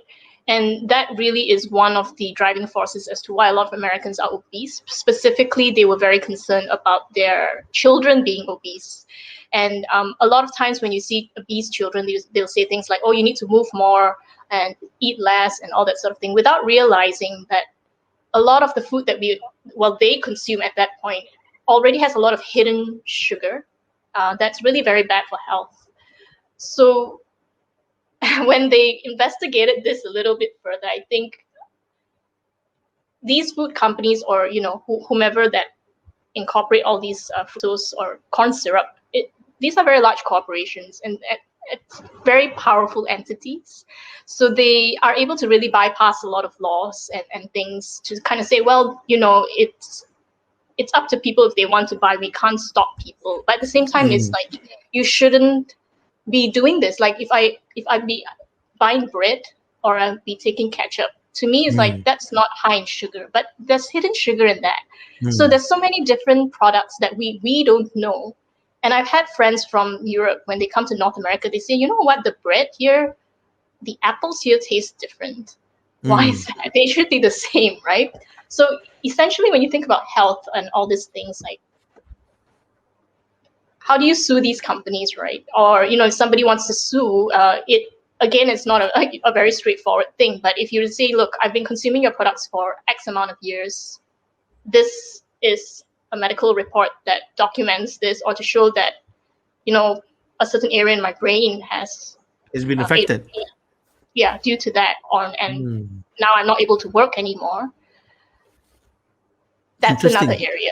And that really is one of the driving forces as to why a lot of Americans are obese. Specifically, they were very concerned about their children being obese. And a lot of times when you see obese children, they'll say things like, oh, you need to move more and eat less and all that sort of thing, without realizing that a lot of the food that they consume at that point already has a lot of hidden sugar that's really very bad for health. So when they investigated this a little bit further, I think these food companies, or whomever that incorporate all these fructose or corn syrup, these are very large corporations and very powerful entities. So they are able to really bypass a lot of laws and things to kind of say, well, it's up to people if they want to buy. We can't stop people. But at the same time, it's like you shouldn't be doing this. Like if I be buying bread or I'll be taking ketchup, to me it's like that's not high in sugar, but there's hidden sugar in that. So there's so many different products that we don't know. And I've had friends from Europe, when they come to North America, they say, you know what, the bread here, the apples here taste different. Why is that? They should be the same, right? So essentially, when you think about health and all these things, like, how do you sue these companies, right? Or, if somebody wants to sue, it's not a very straightforward thing. But if you say, look, I've been consuming your products for X amount of years, this is a medical report that documents this, or to show that, a certain area in my brain has been affected. Due to that, and now I'm not able to work anymore. That's another area.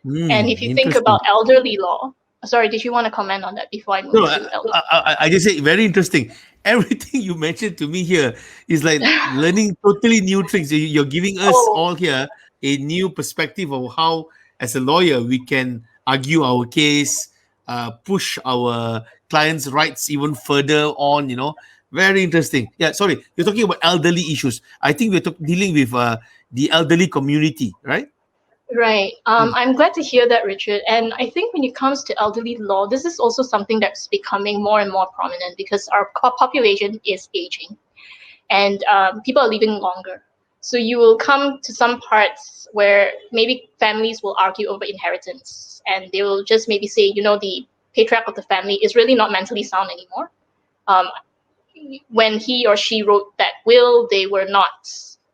And if you think about elderly law, sorry, did you want to comment on that before I move to elderly? I just say very interesting. Everything you mentioned to me here is like learning totally new tricks. You're giving us all here a new perspective of how, as a lawyer, we can argue our case, push our clients' rights even further on, Very interesting. Yeah, sorry. You're talking about elderly issues. I think we're dealing with the elderly community, right? Right. I'm glad to hear that, Richard. And I think when it comes to elderly law, this is also something that's becoming more and more prominent because our population is aging and people are living longer. So you will come to some parts where maybe families will argue over inheritance, and they will just maybe say, the patriarch of the family is really not mentally sound anymore. When he or she wrote that will, they were not,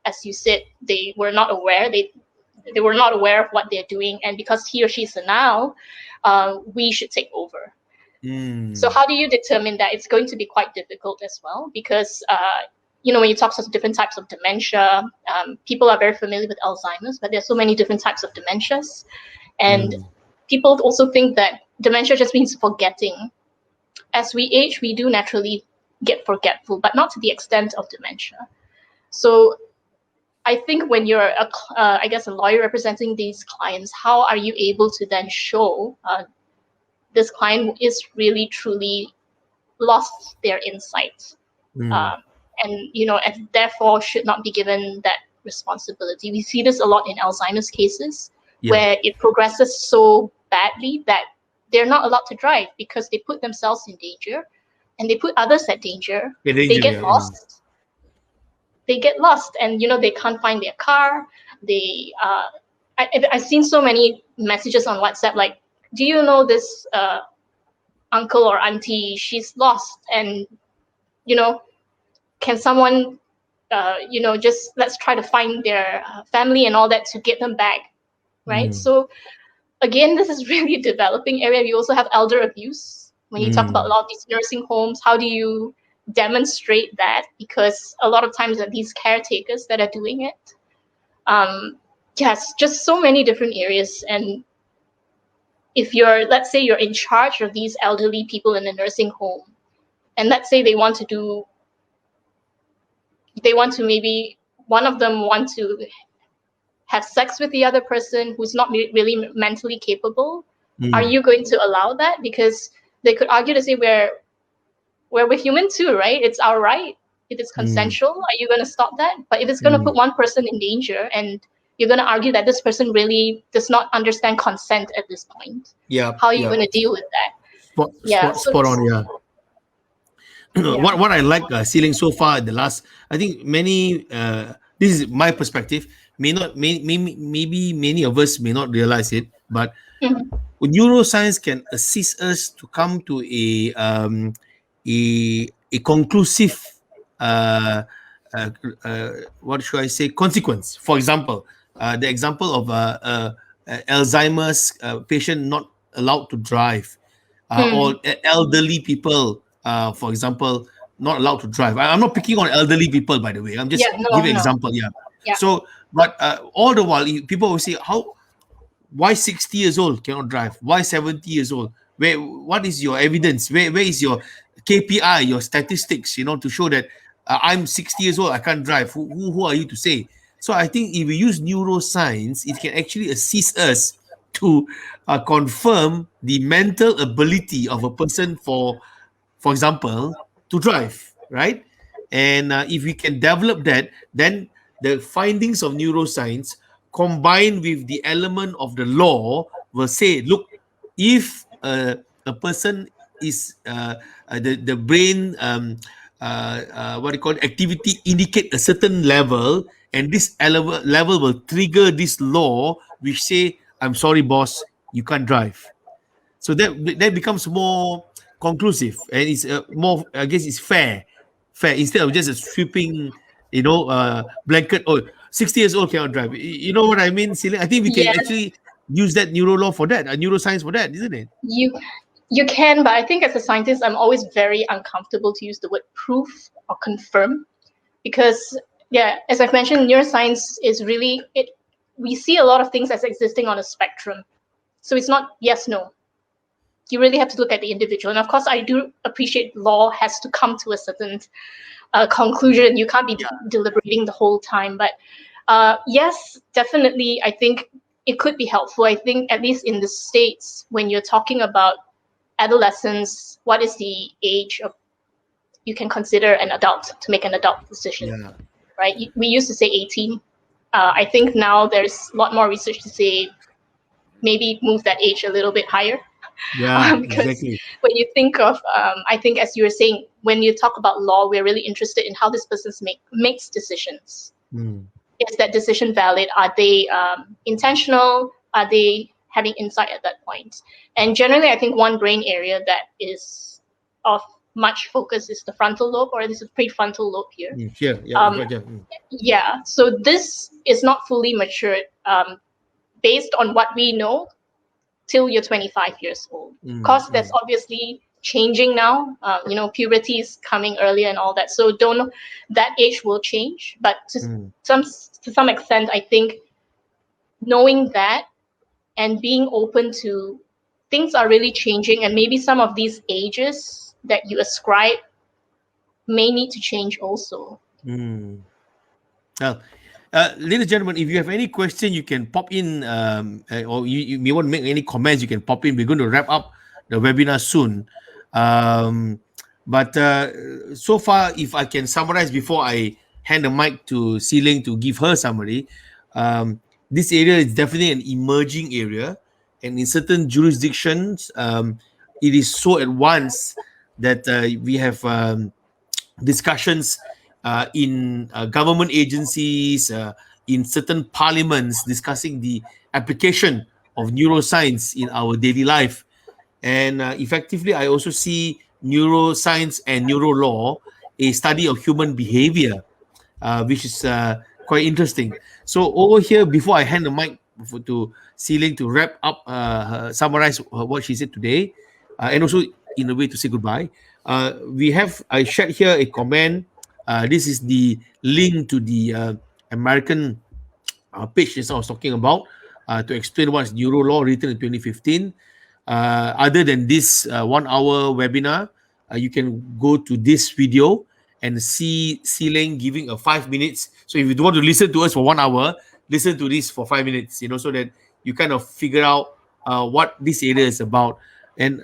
as you said, they were not aware. They were not aware of what they're doing, and because he or she is now, we should take over. So how do you determine that? It's going to be quite difficult as well, because when you talk to different types of dementia, people are very familiar with Alzheimer's, but there's so many different types of dementias, and people also think that dementia just means forgetting. As we age, we do naturally get forgetful, but not to the extent of dementia. So I think when you're a lawyer representing these clients, how are you able to then show this client is really truly lost their insight, and therefore should not be given that responsibility? We see this a lot in Alzheimer's cases, where it progresses so badly that they're not allowed to drive because they put themselves in danger and they put others at danger. They get lost. They get lost, and they can't find their car. I've seen so many messages on WhatsApp like, do you know this uncle or auntie, she's lost, and can someone just let's try to find their family and all that to get them back, right? So again, this is really a developing area. We also have elder abuse. When you talk about a lot of these nursing homes, how do you demonstrate that? Because a lot of times are these caretakers that are doing it. Yes, just so many different areas. And if let's say you're in charge of these elderly people in a nursing home, and let's say they want to maybe one of them want to have sex with the other person who's not really mentally capable, are you going to allow that? Because they could argue to say we're human too, right? It's our right. If it's consensual, are you going to stop that? But if it's going to put one person in danger, and you're going to argue that this person really does not understand consent at this point, how are you going to deal with that? Spot on. Yeah. What I like Tsee Leng so far, the last, I think many, this is my perspective, maybe many of us may not realize it, but neuroscience can assist us to come to a conclusive what should I say, consequence. For example, the example of Alzheimer's patient not allowed to drive, or elderly people, for example, not allowed to drive. I'm not picking on elderly people, by the way. I'm just giving an example. So, but all the while, people will say, why 60 years old cannot drive? Why 70 years old? What is your evidence? Where is your KPI, your statistics, to show that I'm 60 years old, I can't drive? Who are you to say? So I think if we use neuroscience, it can actually assist us to confirm the mental ability of a person, for example, to drive, right? And if we can develop that, then the findings of neuroscience combined with the element of the law will say, look, if a person is the brain what do you call it, activity indicate a certain level, and this level will trigger this law which say, I'm sorry boss, you can't drive. So that becomes more conclusive, and it's more, I guess it's fair instead of just a sweeping blanket. 60 years old cannot drive. You know what I mean, Tsee Leng? I think we can actually use that neurolaw for that, neuroscience for that, isn't it? You can, but I think as a scientist, I'm always very uncomfortable to use the word proof or confirm, because as I've mentioned, neuroscience is really we see a lot of things as existing on a spectrum. So it's not yes, no. You really have to look at the individual. And of course, I do appreciate law has to come to a certain conclusion. You can't be deliberating the whole time. But yes, definitely, I think it could be helpful. I think at least in the States, when you're talking about adolescence, what is the age of you can consider an adult to make an adult decision, right? We used to say 18. I think now there's a lot more research to say maybe move that age a little bit higher. Because exactly. When you think of, I think as you were saying, when you talk about law, we're really interested in how this person makes decisions. Is that decision valid? Are they intentional? Are they having insight at that point? And generally, I think one brain area that is of much focus is the frontal lobe, or this is prefrontal lobe here. So this is not fully matured based on what we know till you're 25 years old. Of course, that's obviously changing now. Puberty is coming earlier and all that. So that age will change. But to some extent, I think knowing that and being open to things are really changing, and maybe some of these ages that you ascribe may need to change also. Ladies and gentlemen, if you have any question, you can pop in, or you may want to make any comments, you can pop in. We're going to wrap up the webinar soon. But so far, if I can summarize before I hand the mic to Tsee Leng to give her summary, this area is definitely an emerging area. And in certain jurisdictions, it is so advanced that we have discussions in government agencies, in certain parliaments, discussing the application of neuroscience in our daily life. And effectively, I also see neuroscience and neurolaw, a study of human behavior, which is quite interesting. So over here, before I hand the mic to Tsee Leng to wrap up, summarize what she said today, and also in a way to say goodbye, I shared here a comment. This is the link to the American page that I was talking about, to explain what's Neurolaw, written in 2015. Other than this 1 hour webinar, you can go to this video and see Tsee Leng giving a 5 minutes. So if you don't want to listen to us for 1 hour, listen to this for 5 minutes, so that you kind of figure out what this area is about. And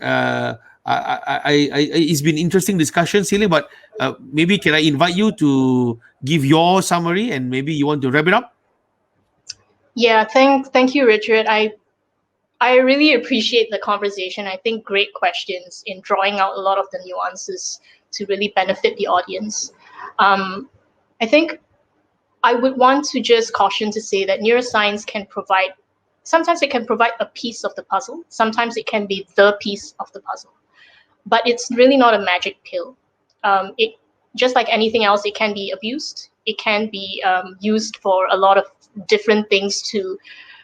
it's been interesting discussion, Tsee Leng, but maybe can I invite you to give your summary, and maybe you want to wrap it up? Yeah, thank you, Richard. I really appreciate the conversation. I think great questions in drawing out a lot of the nuances to really benefit the audience. I think I would want to just caution to say that neuroscience can provide, sometimes it can provide a piece of the puzzle, sometimes it can be the piece of the puzzle, but it's really not a magic pill. It, just like anything else, it can be abused. It can be used for a lot of different things to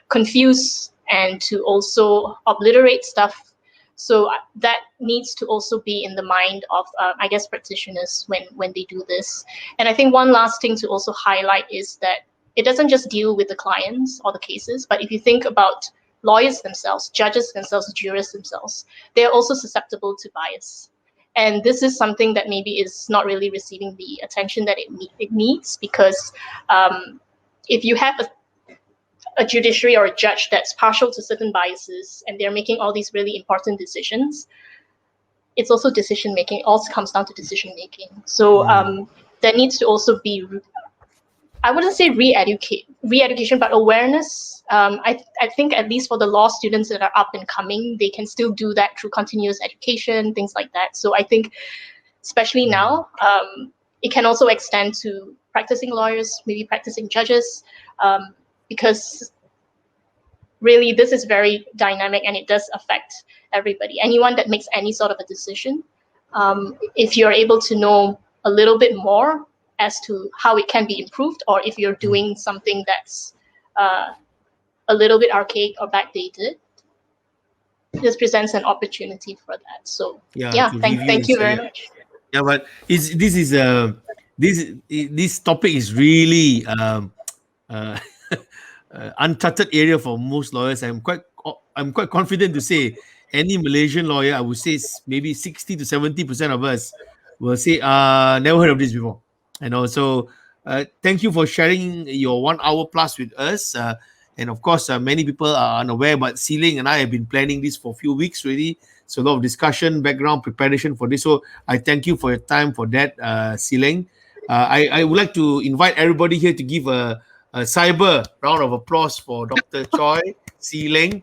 confuse and to also obliterate stuff. So that needs to also be in the mind of, I guess, practitioners when they do this. And I think one last thing to also highlight is that it doesn't just deal with the clients or the cases, but if you think about lawyers themselves, judges themselves, jurors themselves, they're also susceptible to bias. And this is something that maybe is not really receiving the attention that it needs, because if you have a judiciary or a judge that's partial to certain biases and they're making all these really important decisions, it's also decision making. It also comes down to decision making. So there needs to also be, I wouldn't say re-education, but awareness. I think at least for the law students that are up and coming, they can still do that through continuous education, things like that. So I think, especially now, it can also extend to practicing lawyers, maybe practicing judges, because really this is very dynamic and it does affect everybody. Anyone that makes any sort of a decision, if you're able to know a little bit more as to how it can be improved, or if you're doing something that's a little bit archaic or backdated, this presents an opportunity for that. So thank you very much. Yeah, but this topic is really uncharted area for most lawyers. I'm quite confident to say any Malaysian lawyer, I would say maybe 60 to 70% of us will say, never heard of this before. And also, thank you for sharing your 1 hour plus with us. And of course, many people are unaware, but Tsee Leng and I have been planning this for a few weeks already. So a lot of discussion, background, preparation for this. So I thank you for your time for that, Tsee Leng. I would like to invite everybody here to give a cyber round of applause for Dr. Choy, Tsee Leng.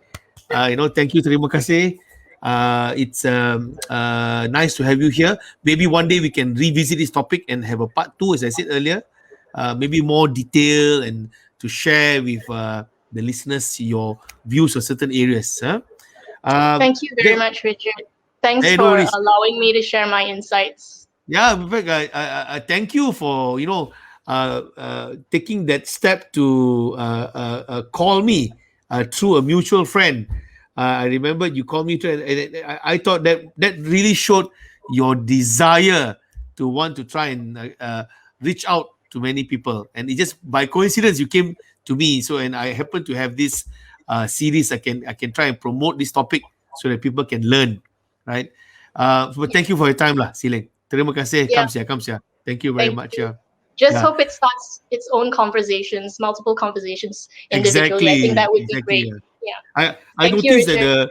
Thank you, terima kasih. It's nice to have you here. Maybe one day we can revisit this topic and have a part 2, as I said earlier. Maybe more detail and to share with the listeners your views on certain areas. Thank you very much, Richard. Thanks for allowing me to share my insights. Yeah, Vivek, I thank you for taking that step to call me through a mutual friend. I remember you called me, and I thought that really showed your desire to want to try and reach out to many people. And it just by coincidence you came to me. So, and I happen to have this series. I can try and promote this topic so that people can learn, right? But thank you for your time, Tsee Leng. Terima kasih. Come here. Thank you very much. You. Just hope it starts its own conversations, multiple conversations individually. I think that would be great. Yeah. I noticed that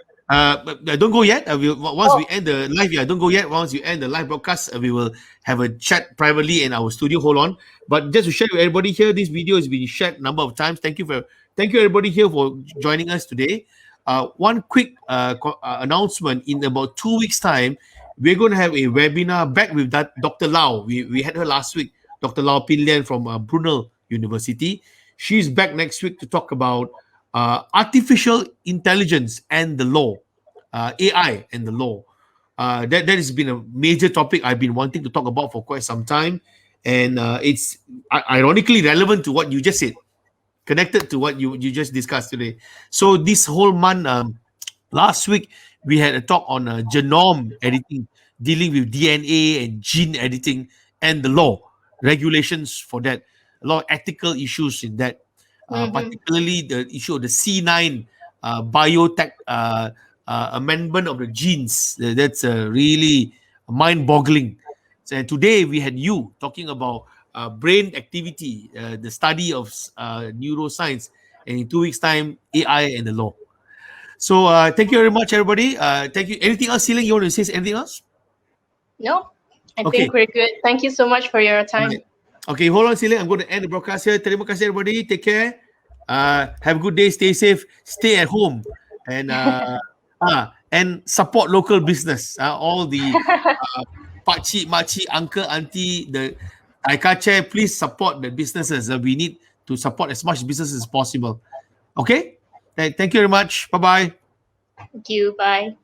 don't go yet. Once we end the live, don't go yet. Once you end the live broadcast, we will have a chat privately in our studio. Hold on. But just to share with everybody here, this video has been shared a number of times. Thank you everybody here for joining us today. One quick announcement: in about 2 weeks' time, we're going to have a webinar back with Dr. Lau. We had her last week, Dr. Lau Pinlian from Brunel University. She's back next week to talk about artificial intelligence and the law. AI and the law. That has been a major topic I've been wanting to talk about for quite some time, and it's ironically relevant to what you just said, connected to what you just discussed today. So this whole month, last week we had a talk on genome editing, dealing with DNA and gene editing and the law regulations for that. A lot of ethical issues in that, particularly the issue of the C9 biotech amendment of the genes. That's really mind-boggling. So today we had you talking about brain activity, the study of neuroscience, and in 2 weeks' time, AI and the law. So thank you very much, everybody. Thank you. Anything else, Tsee Leng? You want to say anything else? No, I Okay. think we're good. Thank you so much for your time. Right. Okay, hold on, Tsee Leng. I'm going to end the broadcast here. Terima kasih, everybody. Take care. Have a good day. Stay safe. Stay at home. And support local business. All the pakcik, makcik, uncle, auntie, the taika chair, please support the businesses. We need to support as much business as possible. Okay? Thank you very much. Bye-bye. Thank you. Bye.